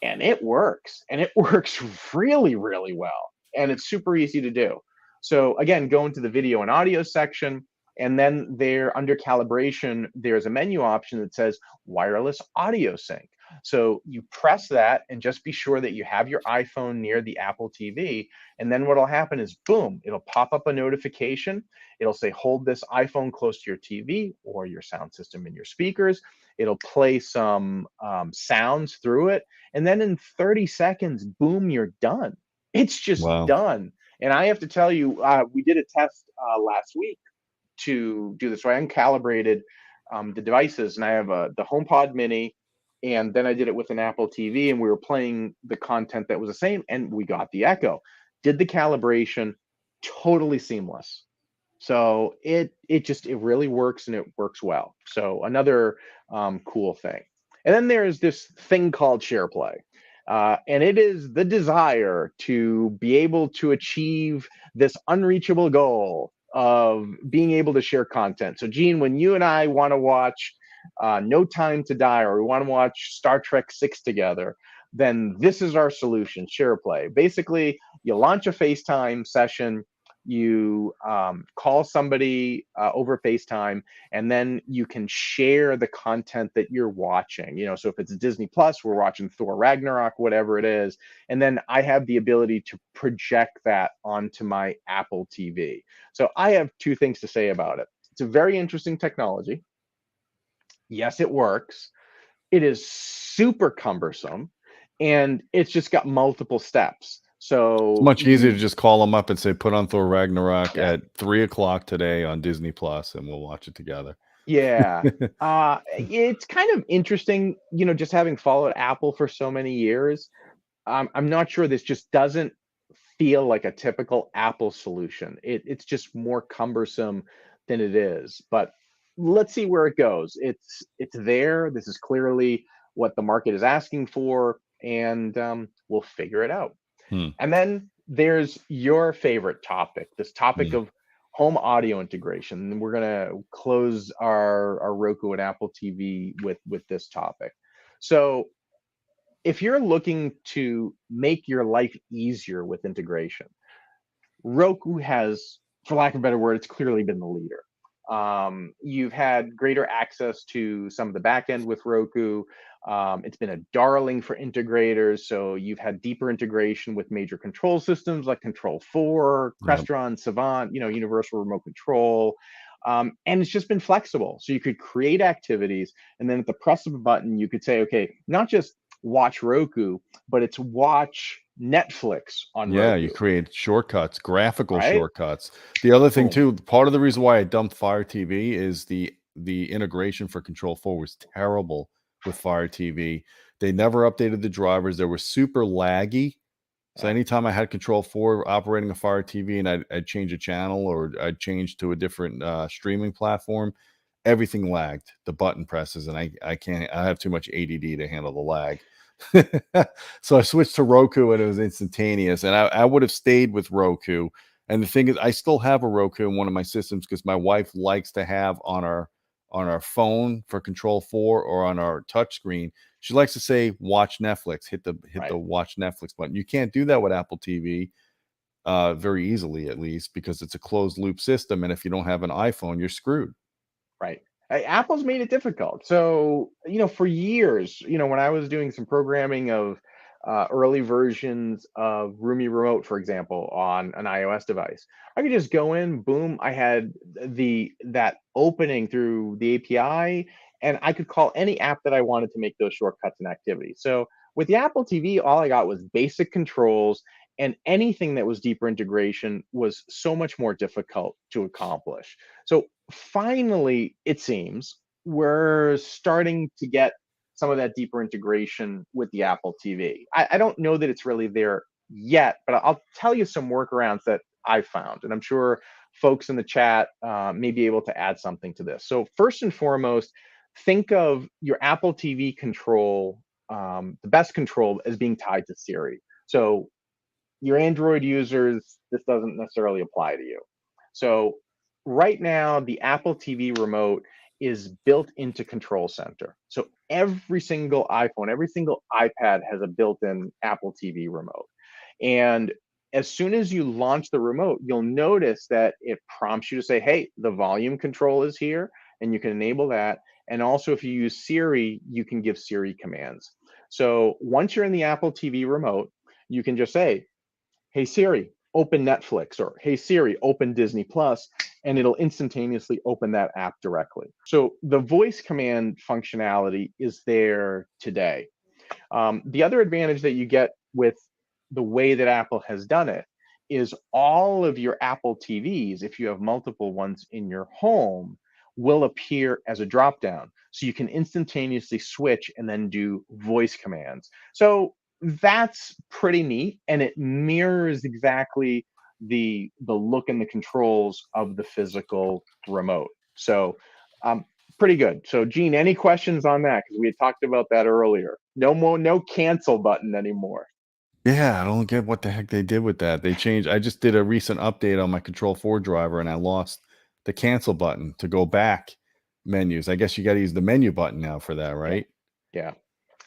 and it works, and it works really, really well, and it's super easy to do. So again, go into the video and audio section, and then there under calibration there's a menu option that says wireless audio sync. So you press that and just be sure that you have your iPhone near the Apple TV, and then what'll happen is boom, it'll pop up a notification. It'll say hold this iPhone close to your TV or your sound system and your speakers. It'll play some sounds through it, and then in 30 seconds, boom, you're done. It's just Wow. done. And I have to tell you, we did a test last week to do this. So I uncalibrated the devices, and I have the HomePod Mini, and then I did it with an Apple TV, and we were playing the content that was the same, and we got the echo. Did the calibration, totally seamless. So it really works, and it works well. So another cool thing. And then there's this thing called SharePlay. And it is the desire to be able to achieve this unreachable goal of being able to share content. So, Gene, when you and I want to watch No Time to Die, or we want to watch Star Trek 6 together, then this is our solution, SharePlay. Basically, you launch a FaceTime session, you call somebody over FaceTime, and then you can share the content that you're watching. So if it's Disney Plus, we're watching Thor Ragnarok, whatever it is, and then I have the ability to project that onto my Apple TV. So I have two things to say about it. It's a very interesting technology. Yes, it works. It is super cumbersome, and it's just got multiple steps. It's So much easier to just call them up and say, put on Thor Ragnarok yeah. at 3 o'clock today on Disney Plus, and we'll watch it together. Yeah. It's kind of interesting, just having followed Apple for so many years. I'm not sure, this just doesn't feel like a typical Apple solution. It's just more cumbersome than it is. But let's see where it goes. It's there. This is clearly what the market is asking for, and we'll figure it out. Hmm. And then there's your favorite topic, this topic Hmm. of home audio integration. And we're gonna close our Roku and Apple TV with this topic. So if you're looking to make your life easier with integration, Roku has, for lack of a better word, it's clearly been the leader. You've had greater access to some of the back end with Roku. It's been a darling for integrators. So you've had deeper integration with major control systems like Control4, Yeah. Crestron, Savant, Universal Remote Control. And it's just been flexible. So you could create activities, and then at the press of a button, you could say, okay, not just watch Roku, but it's watch Netflix on Yeah, you Roku, create shortcuts, graphical right? shortcuts. The other thing Boom. too, part of the reason why I dumped Fire TV is the integration for Control4 was terrible with Fire TV. They never updated the drivers. They were super laggy. So Yeah, anytime I had Control4 operating a Fire TV and I'd change a channel or I'd change to a different streaming platform, everything lagged. The button presses, and I can't. I have too much ADD to handle the lag. So I switched to Roku, and it was instantaneous. And I would have stayed with Roku. And the thing is, I still have a Roku in one of my systems because my wife likes to have on our phone for Control4 or on our touchscreen. She likes to say watch Netflix, hit right. the watch Netflix button. You can't do that with Apple TV very easily, at least, because it's a closed loop system. And if you don't have an iPhone, you're screwed. Right. Apple's made it difficult. So, for years, when I was doing some programming of early versions of Roomy Remote, for example, on an iOS device, I could just go in, boom, I had that opening through the API, and I could call any app that I wanted to make those shortcuts and activities. So with the Apple TV, all I got was basic controls, and anything that was deeper integration was so much more difficult to accomplish. So finally, it seems we're starting to get some of that deeper integration with the Apple TV. I don't know that it's really there yet, but I'll tell you some workarounds that I found, and I'm sure folks in the chat may be able to add something to this. So first and foremost, think of your Apple TV control, the best control, as being tied to Siri. So your Android users, this doesn't necessarily apply to you. So right now, the Apple TV remote is built into Control Center. So every single iPhone, every single iPad has a built-in Apple TV remote. And as soon as you launch the remote, you'll notice that it prompts you to say, hey, the volume control is here, and you can enable that. And also, if you use Siri, you can give Siri commands. So once you're in the Apple TV remote, you can just say, hey Siri, open Netflix, or hey Siri, open Disney Plus, and it'll instantaneously open that app directly. So the voice command functionality is there today. The other advantage that you get with the way that Apple has done it is all of your Apple TVs, if you have multiple ones in your home, will appear as a dropdown. So you can instantaneously switch and then do voice commands. So that's pretty neat, and it mirrors exactly the look and the controls of the physical remote. So pretty good. So Gene, any questions on that? Because we had talked about that earlier. No cancel button anymore. Yeah, I don't get what the heck they did with that. They changed. I just did a recent update on my Control4 driver, and I lost the cancel button to go back menus. I guess you got to use the menu button now for that, Yeah, right? yeah.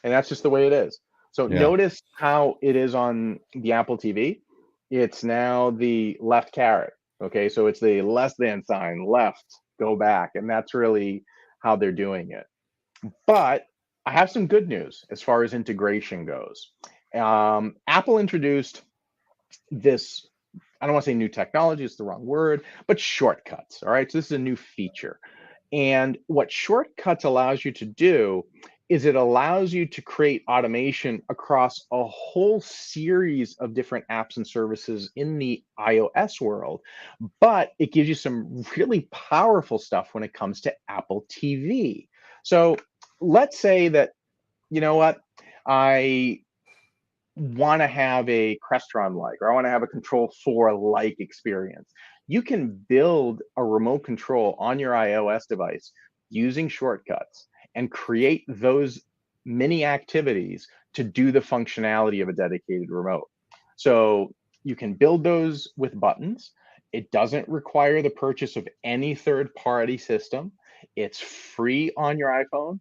And that's just the way it is. So Yeah. notice how it is on the Apple TV. It's now the left caret. Okay, so it's the less than sign, left, go back, and that's really how they're doing it. But I have some good news as far as integration goes. Apple introduced this, I don't want to say new technology, it's the wrong word, but shortcuts. All right. So this is a new feature. And what shortcuts allows you to do is it allows you to create automation across a whole series of different apps and services in the iOS world, but it gives you some really powerful stuff when it comes to Apple TV. So let's say that, you know what, I want to have a Crestron like, or I want to have a Control4 like experience. You can build a remote control on your iOS device using shortcuts and create those mini activities to do the functionality of a dedicated remote. So you can build those with buttons. It doesn't require the purchase of any third party system. It's free on your iPhone.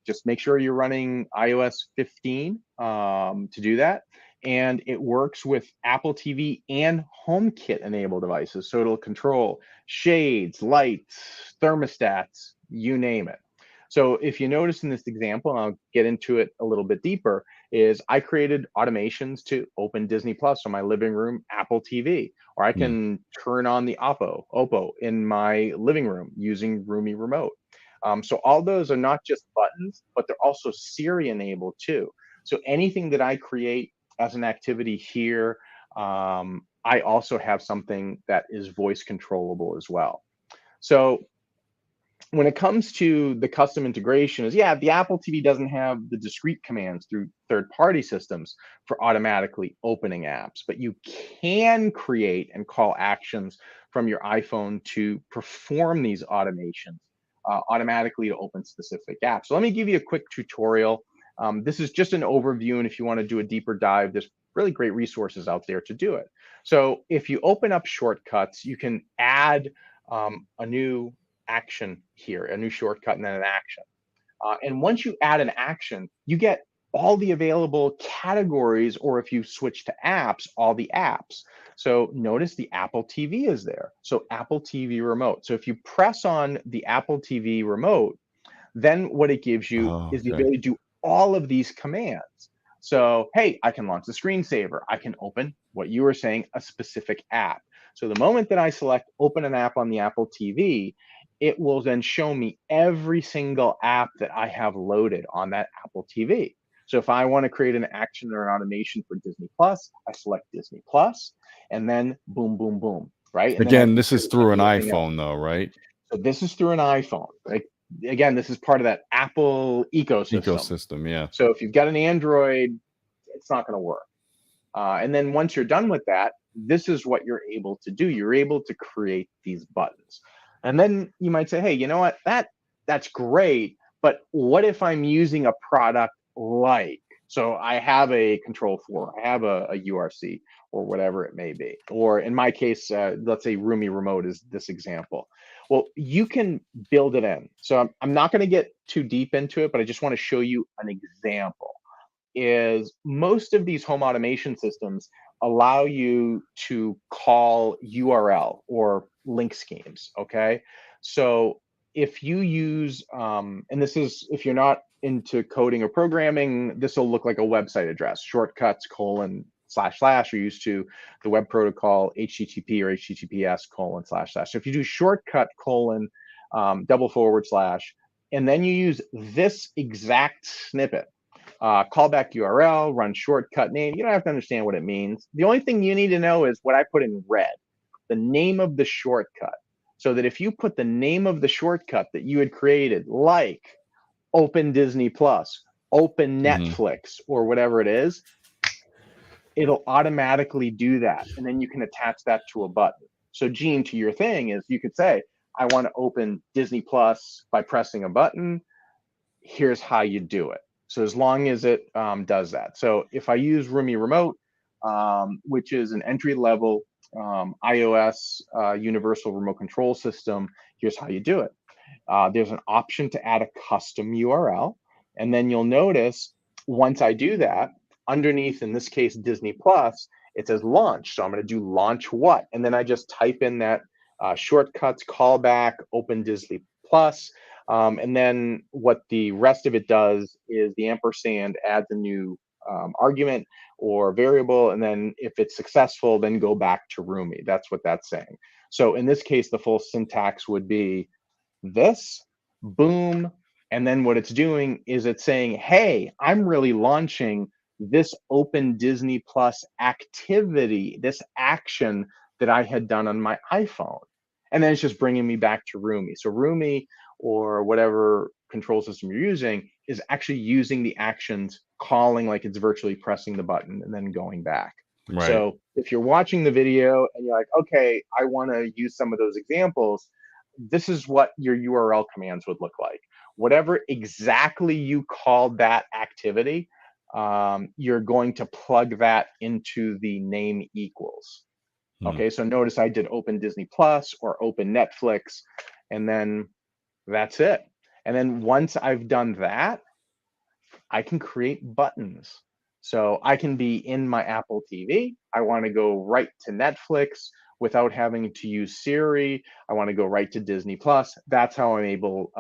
Just make sure you're running iOS 15 to do that. and it works with Apple TV and HomeKit enabled devices. So it'll control shades, lights, thermostats, you name it. So if you notice in this example, and I'll get into it a little bit deeper, is I created automations to open Disney Plus on my living room Apple TV, or I Mm. can turn on the Oppo in my living room using Roomy Remote. So all those are not just buttons, but they're also Siri enabled too. So anything that I create as an activity here, I also have something that is voice controllable as well. So when it comes to the custom integration is, yeah, the Apple TV doesn't have the discrete commands through third-party systems for automatically opening apps, but you can create and call actions from your iPhone to perform these automations automatically to open specific apps. So let me give you a quick tutorial. This is just an overview, and if you want to do a deeper dive, there's really great resources out there to do it. So if you open up shortcuts, you can add a new action here, a new shortcut, and then an action. And once you add an action, you get all the available categories, or if you switch to apps, all the apps. So notice the Apple TV is there. So Apple TV remote. So if you press on the Apple TV remote, then what it gives you Oh, is the okay. ability to do all of these commands. So, hey, I can launch the screensaver. I can open what you were saying, a specific app. So the moment that I select open an app on the Apple TV, it will then show me every single app that I have loaded on that Apple TV. So if I want to create an action or an automation for Disney Plus, I select Disney Plus, and then boom, boom, boom, right? And then I Again, can this is create through an anything else. iPhone though, right? So this is through an iPhone, right? Again, this is part of that Apple ecosystem. Ecosystem, yeah. So if you've got an Android, it's not going to work. And then once you're done with that, this is what you're able to do. You're able to create these buttons. And then you might say, hey, you know what? That's great. But what if I'm using a product like, so I have a Control 4, I have a URC, or whatever it may be. Or in my case, let's say Roomy Remote is this example. Well, you can build it in. So I'm not going to get too deep into it, but I just want to show you an example. Is most of these home automation systems allow you to call URL or link schemes. Okay. So if you use, and this is, if you're not into coding or programming, this will look like a website address, shortcuts : / you're used to the web protocol, HTTP or HTTPS : / So if you do shortcut : /, and then you use this exact snippet, callback URL, run shortcut name. You don't have to understand what it means. The only thing you need to know is what I put in red, the name of the shortcut. So that if you put the name of the shortcut that you had created, like open Disney Plus, open Mhm. Netflix, or whatever it is, it'll automatically do that. And then you can attach that to a button. So Gene, to your thing is you could say, I want to open Disney Plus by pressing a button. Here's how you do it. So as long as it does that. So if I use Roomy Remote, which is an entry-level iOS universal remote control system, here's how you do it. There's an option to add a custom URL. And then you'll notice once I do that, underneath, in this case, Disney Plus, it says launch. So I'm going to do launch what? And then I just type in that shortcuts, callback, open Disney Plus. And then what the rest of it does is the ampersand adds a new argument or variable. And then if it's successful, then go back to Roomy. That's what that's saying. So in this case, the full syntax would be this, boom. And then what it's doing is it's saying, hey, I'm really launching this open Disney Plus activity, this action that I had done on my iPhone. And then it's just bringing me back to Roomy. So Roomy, or whatever control system you're using, is actually using the actions, calling like it's virtually pressing the button and then going back. Right. So if you're watching the video and you're like, okay, I want to use some of those examples, this is what your URL commands would look like. Whatever exactly you called that activity, you're going to plug that into the name equals. Mm. Okay, so notice I did open Disney Plus or open Netflix, and then that's it. And then once I've done that, I can create buttons. So I can be in my Apple TV. I want to go right to Netflix without having to use Siri. I want to go right to Disney Plus. That's how I'm able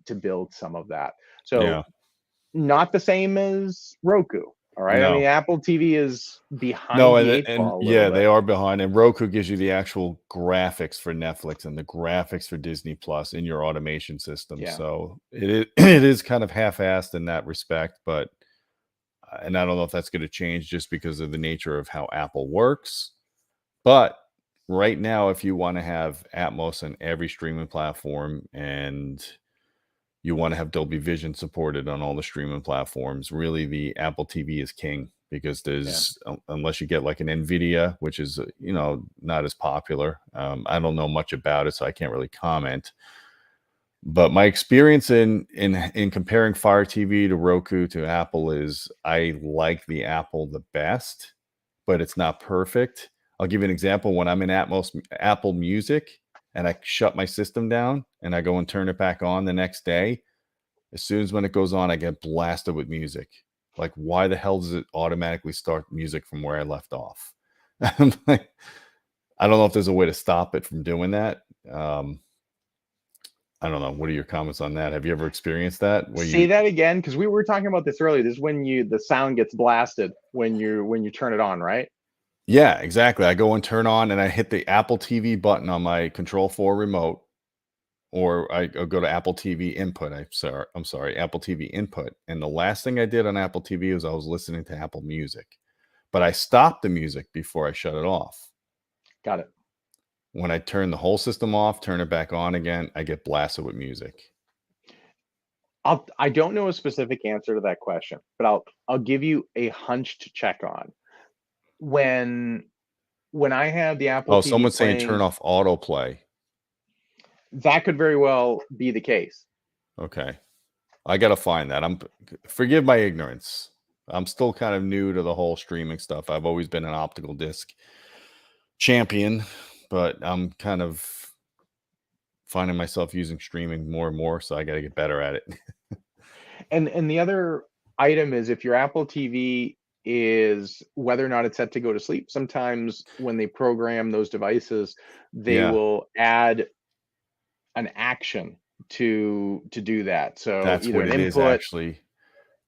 to build some of that. So Yeah. not the same as Roku. All right. I mean, No. Apple TV is No, behind the eight and ball a little yeah, bit. they are behind, and Roku gives you the actual graphics for Netflix and the graphics for Disney Plus in your automation system, Yeah. so it is it is kind of half-assed in that respect, but and I don't know if that's gonna change just because of the nature of how Apple works, but right now, if you wanna have Atmos on every streaming platform and you want to have Dolby Vision supported on all the streaming platforms. Really, the Apple TV is king because Yeah. there's unless you get like an Nvidia, which is not as popular. I don't know much about it, so I can't really comment. But my experience in comparing Fire TV to Roku to Apple is I like the Apple the best, but it's not perfect. I'll give you an example. When I'm in Apple Music and I shut my system down and I go and turn it back on the next day, as soon as when it goes on, I get blasted with music. Like, why the hell does it automatically start music from where I left off? I'm like, I don't know if there's a way to stop it from doing that. I don't know. What are your comments on that? Have you ever experienced that where Say you that again, because we were talking about this earlier. This is when the sound gets blasted when you turn it on, right? Yeah, exactly. I go and turn on and I hit the Apple TV button on my Control 4 remote, or I'll go to Apple TV input. I'm sorry, Apple TV input. And the last thing I did on Apple TV was I was listening to Apple Music, but I stopped the music before I shut it off. Got it. When I turn the whole system off, turn it back on again, I get blasted with music. I don't know a specific answer to that question, but I'll give you a hunch to check on. When when I have the Apple Oh, TV someone's saying turn playing, off autoplay. that could very well be the case. Okay. I gotta find that. Forgive my ignorance. I'm still kind of new to the whole streaming stuff. I've always been an optical disc champion, but I'm kind of finding myself using streaming more and more, so I gotta get better at it. And the other item is if your Apple TV is whether or not it's set to go to sleep. Sometimes when they program those devices, they Yeah, will add an action to do that. So that's either what an it is input, actually.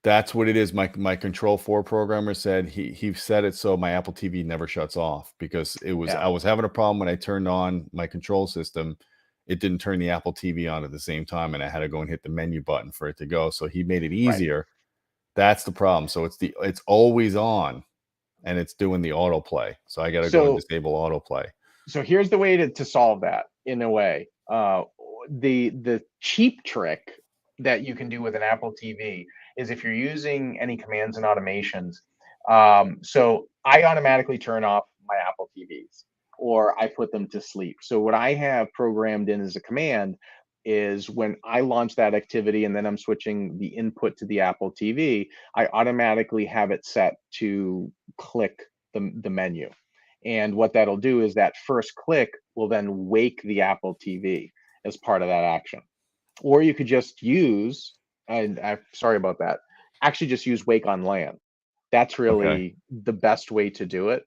That's what it is. My Control 4 programmer said he set it so my Apple TV never shuts off because yeah, I was having a problem when I turned on my control system. It didn't turn the Apple TV on at the same time, and I had to go and hit the menu button for it to go. So he made it right. easier. That's the problem. So it's always on and it's doing the autoplay. So I got to go and So disable autoplay. so here's the way to solve that in a way. The cheap trick that you can do with an Apple TV is if you're using any commands and automations. So I automatically turn off my Apple TVs or I put them to sleep. So what I have programmed in as a command is when I launch that activity and then I'm switching the input to the Apple TV, I automatically have it set to click the menu. And what that'll do is that first click will then wake the Apple TV as part of that action. Or you could just use, and I'm sorry about that, actually just use wake on LAN. That's Okay. really the best way to do it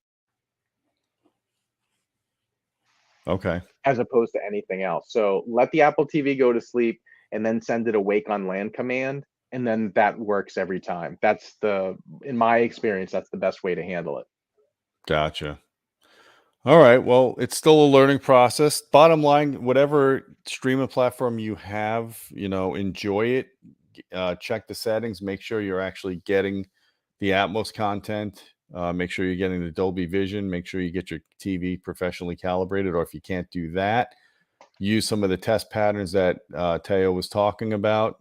Okay. as opposed to anything else. So let the Apple TV go to sleep and then send it a wake on LAN command. And then that works every time. In my experience, that's the best way to handle it. Gotcha. All right. Well, it's still a learning process. Bottom line, whatever streaming platform you have, enjoy it. Check the settings. Make sure you're actually getting the Atmos content. Make sure you're getting the Dolby Vision. Make sure you get your TV professionally calibrated. Or if you can't do that, use some of the test patterns that Teo was talking about.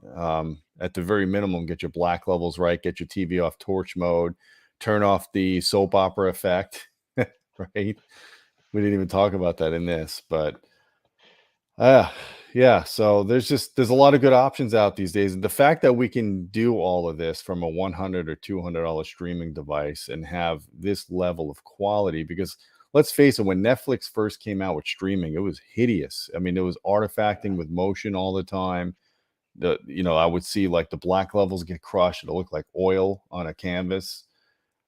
At the very minimum, get your black levels right. Get your TV off torch mode. Turn off the soap opera effect. Right. We didn't even talk about that in this, but uh, yeah. So there's a lot of good options out these days. And the fact that we can do all of this from a $100 or $200 streaming device and have this level of quality, because let's face it, when Netflix first came out with streaming, it was hideous. I mean, it was artifacting with motion all the time. I would see like the black levels get crushed. It'll look like oil on a canvas.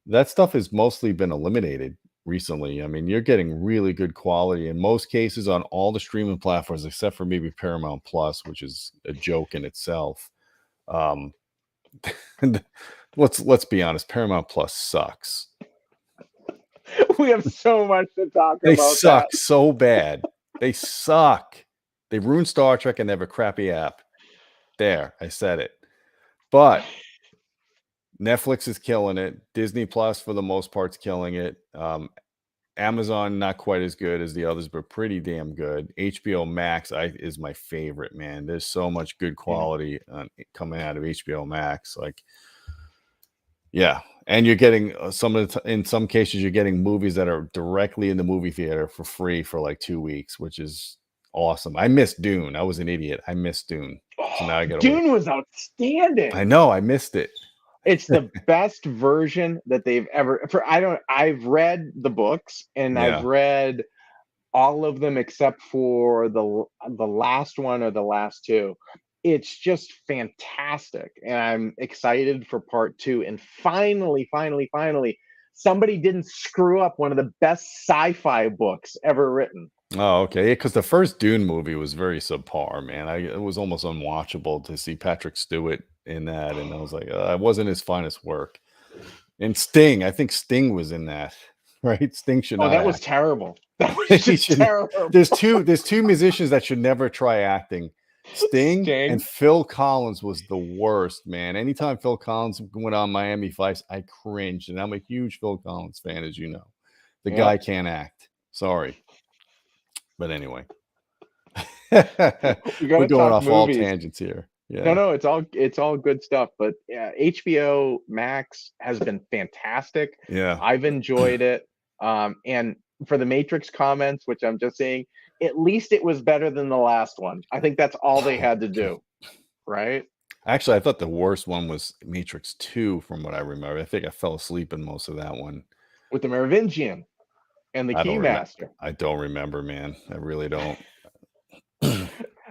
that stuff has mostly been eliminated recently. I mean, you're getting really good quality in most cases on all the streaming platforms, except for maybe Paramount Plus, which is a joke in itself. Um, let's be honest, Paramount Plus sucks. We have so much to talk They about that. suck so bad. They suck. They ruined Star Trek and they have a crappy app. There, I said it. But Netflix is killing it. Disney Plus, for the most part's killing it. Amazon, not quite as good as the others, but pretty damn good. HBO Max is my favorite, man. There's so much good quality coming out of HBO Max. Like, yeah. And you're getting in some cases, you're getting movies that are directly in the movie theater for free for like 2 weeks, which is awesome. I missed Dune. I was an idiot. I missed Dune. So now I got to wait. Dune was outstanding. I know. I missed it. It's the best version that they've ever I've read the books and I've read all of them except for the last one or the last two. It's just fantastic. And I'm excited for part 2. And finally, somebody didn't screw up one of the best sci-fi books ever written. Oh, okay. Because the first Dune movie was very subpar, man. It was almost unwatchable to see Patrick Stewart in that, and I was like, it wasn't his finest work. And Sting, I think Sting was in that, right? Sting should not. That was terrible. That was just terrible. There's two musicians that should never try acting. Sting and Phil Collins was the worst, man. Anytime Phil Collins went on Miami Vice, I cringed, and I'm a huge Phil Collins fan, as you know. The guy can't act. Sorry. But anyway, we're going off all tangents here. Yeah. No, it's all good stuff. But yeah, HBO Max has been fantastic. Yeah, I've enjoyed it. And for the Matrix comments, which I'm just saying, at least it was better than the last one. I think that's all they had to do, right? Actually, I thought the worst one was Matrix 2, from what I remember. I think I fell asleep in most of that one. With the Merovingian and the Keymaster. I don't remember, man. I really don't.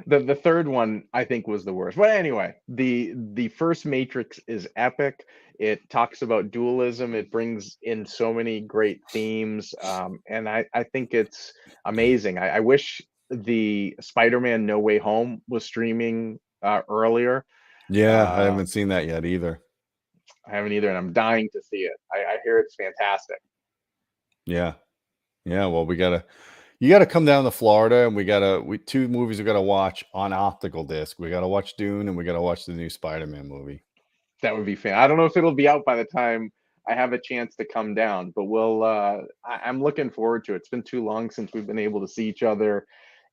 The third one I think was the worst. But anyway, the first Matrix is epic. It talks about dualism. It brings in so many great themes, and I think it's amazing. I wish the Spider-Man No Way Home was streaming earlier. Yeah, I haven't seen that yet either. I haven't either, and I'm dying to see it. I hear it's fantastic. Yeah. Well, you gotta come down to Florida, and two movies we gotta watch on optical disc. We gotta watch Dune, and we gotta watch the new Spider-Man movie. That would be fan. I don't know if it'll be out by the time I have a chance to come down, but I'm looking forward to it. It's been too long since we've been able to see each other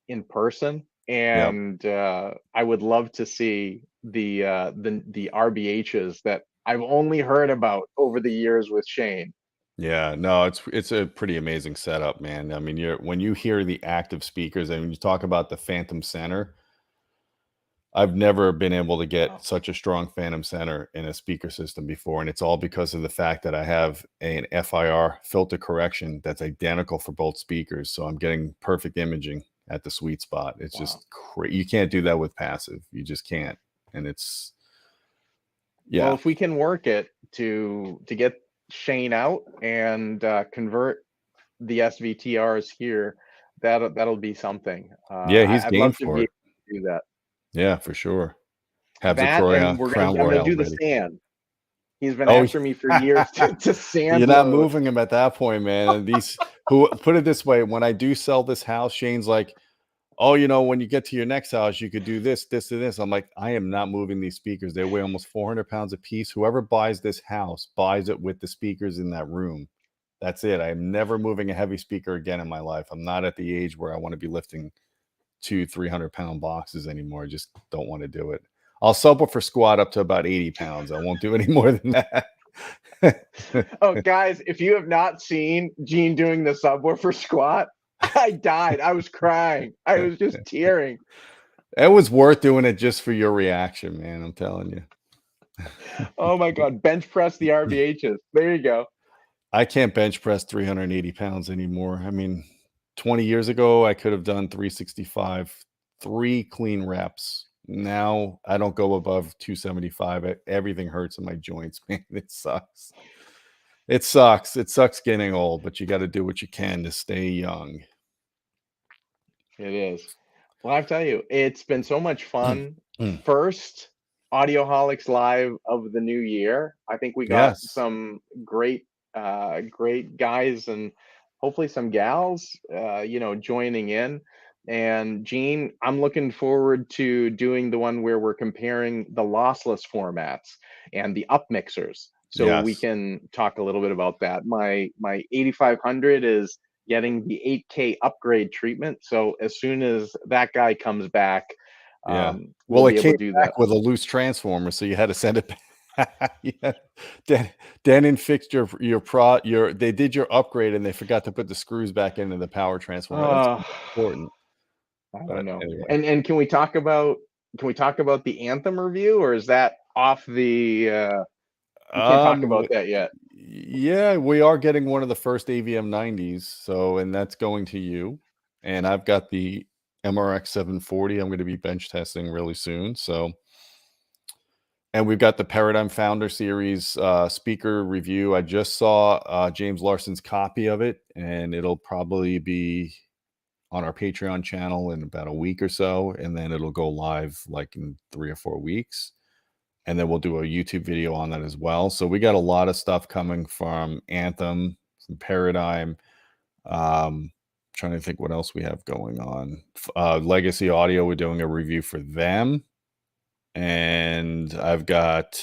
in person, and I would love to see the RBHs that I've only heard about over the years with Shane. Yeah, no, it's a pretty amazing setup, man. I mean, when you hear the active speakers, and when you talk about the Phantom Center, I've never been able to get such a strong Phantom Center in a speaker system before, and it's all because of the fact that I have an FIR filter correction that's identical for both speakers, so I'm getting perfect imaging at the sweet spot. It's just crazy. You can't do that with passive. You just can't, and it's Well, if we can work it to get Shane out and convert the SVTRs here, that'll be something. He's game for it. Do that. Yeah, for sure. Have that, the and I'm gonna do the sand. He's been after me for years to sand. You're not moving him at that point, man. And these who put it this way: when I do sell this house, Shane's like, "Oh, when you get to your next house, you could do this, this, and this." I'm like, I am not moving these speakers. They weigh almost 400 pounds a piece. Whoever buys this house buys it with the speakers in that room. That's it. I am never moving a heavy speaker again in my life. I'm not at the age where I want to be lifting 200-300 pound boxes anymore. I just don't want to do it. I'll subwoofer squat up to about 80 pounds. I won't do any more than that. Oh, guys, if you have not seen Gene doing the subwoofer squat, I died. I was crying. I was just tearing. It was worth doing it just for your reaction, man. I'm telling you. Oh my God. Bench press the RBHs. There you go. I can't bench press 380 pounds anymore. I mean, 20 years ago, I could have done 365, 3 clean reps. Now I don't go above 275. Everything hurts in my joints, man. It sucks. It sucks. It sucks getting old, but you got to do what you can to stay young. It is. Well, I tell you, it's been so much fun. Mm. First Audioholics live of the new year. I think we got Yes. some great guys and hopefully some gals, joining in. And Gene, I'm looking forward to doing the one where we're comparing the lossless formats and the up mixers. So we Yes. can talk a little bit about that. My 8500 is getting the 8K upgrade treatment. So as soon as that guy comes back, Yeah. we'll Well, it be able came to do that. back with a loose transformer, so you had to send it back. Yeah. Dan, Dan fixed your they did your upgrade and they forgot to put the screws back into the power transformer. That's Uh, important. I don't But know. anyway. And can we talk about the Anthem review, or is that off the? We can't talk W about that yet. Yeah, we are getting one of the first AVM 90s, so and that's going to you. And I've got the MRX 740 I'm gonna be bench testing really soon, so and we've got the Paradigm Founder Series, speaker review. I just saw, James Larson's copy of it, and it'll probably be on our Patreon channel in about a week or so, and then it'll go live, like, in 3 or 4 weeks, and then we'll do a YouTube video on that as well. So we got a lot of stuff coming from Anthem, from Paradigm, trying to think what else we have going on. Legacy Audio, we're doing a review for them, and I've got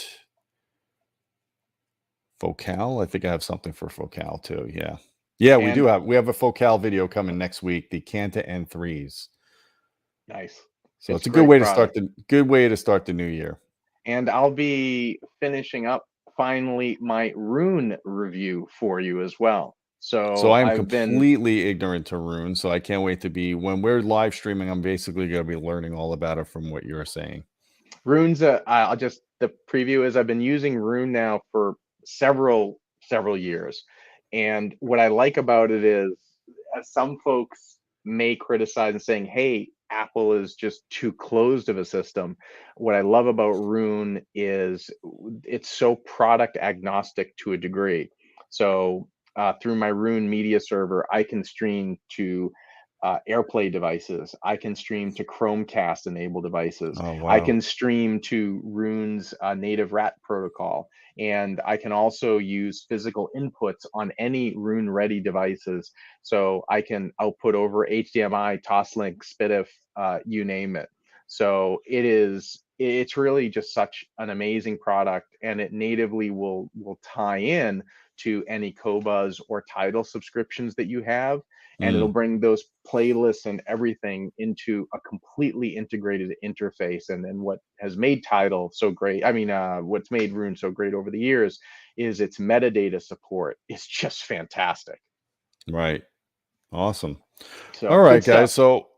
Focal? I think I have something for Focal too, yeah. Yeah, And we have a Focal video coming next week, the Canta N3s. nice. So It's it's a a good great way to start product. the new year. And I'll be finishing up finally my Rune review for you as well. So So I am I've been completely ignorant to Rune, so I can't wait to be when we're live streaming, I'm basically gonna be learning all about it from what you're saying. Rune's I'll just the preview is I've been using Rune now for several years. And what I like about it is some folks may criticize and saying, "Hey, Apple is just too closed of a system." What I love about Rune is it's so product agnostic to a degree. So through my Rune media server, I can stream to AirPlay devices. I can stream to Chromecast enabled devices. Oh, I wow. can stream to Rune's native RAT protocol. And I can also use physical inputs on any Rune ready devices. So I can output over HDMI, Toslink, SPDIF, you name it. So it's really just such an amazing product, and it natively will tie in to any Qobuz or Tidal subscriptions that you have, and it'll Mm, bring those playlists and everything into a completely integrated interface. And then what has made Tidal so great, I mean, what's made Rune so great over the years is its metadata support. It's just fantastic. right. Awesome. All So good right, guys. stuff. So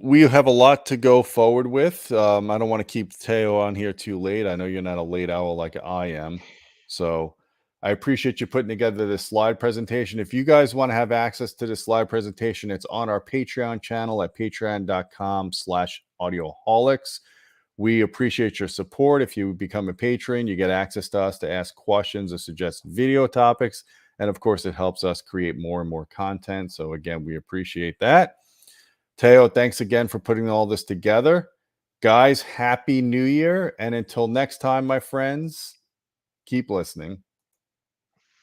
we have a lot to go forward with. I don't want to keep Teo on here too late. I know you're not a late owl like I am. So I appreciate you putting together this slide presentation. If you guys want to have access to this slide presentation, it's on our Patreon channel at patreon.com/audioholics. We appreciate your support. If you become a patron, you get access to us to ask questions or suggest video topics. And of course, it helps us create more and more content. So again, we appreciate that. Teo, thanks again for putting all this together. Guys, happy new year. And until next time, my friends, keep listening.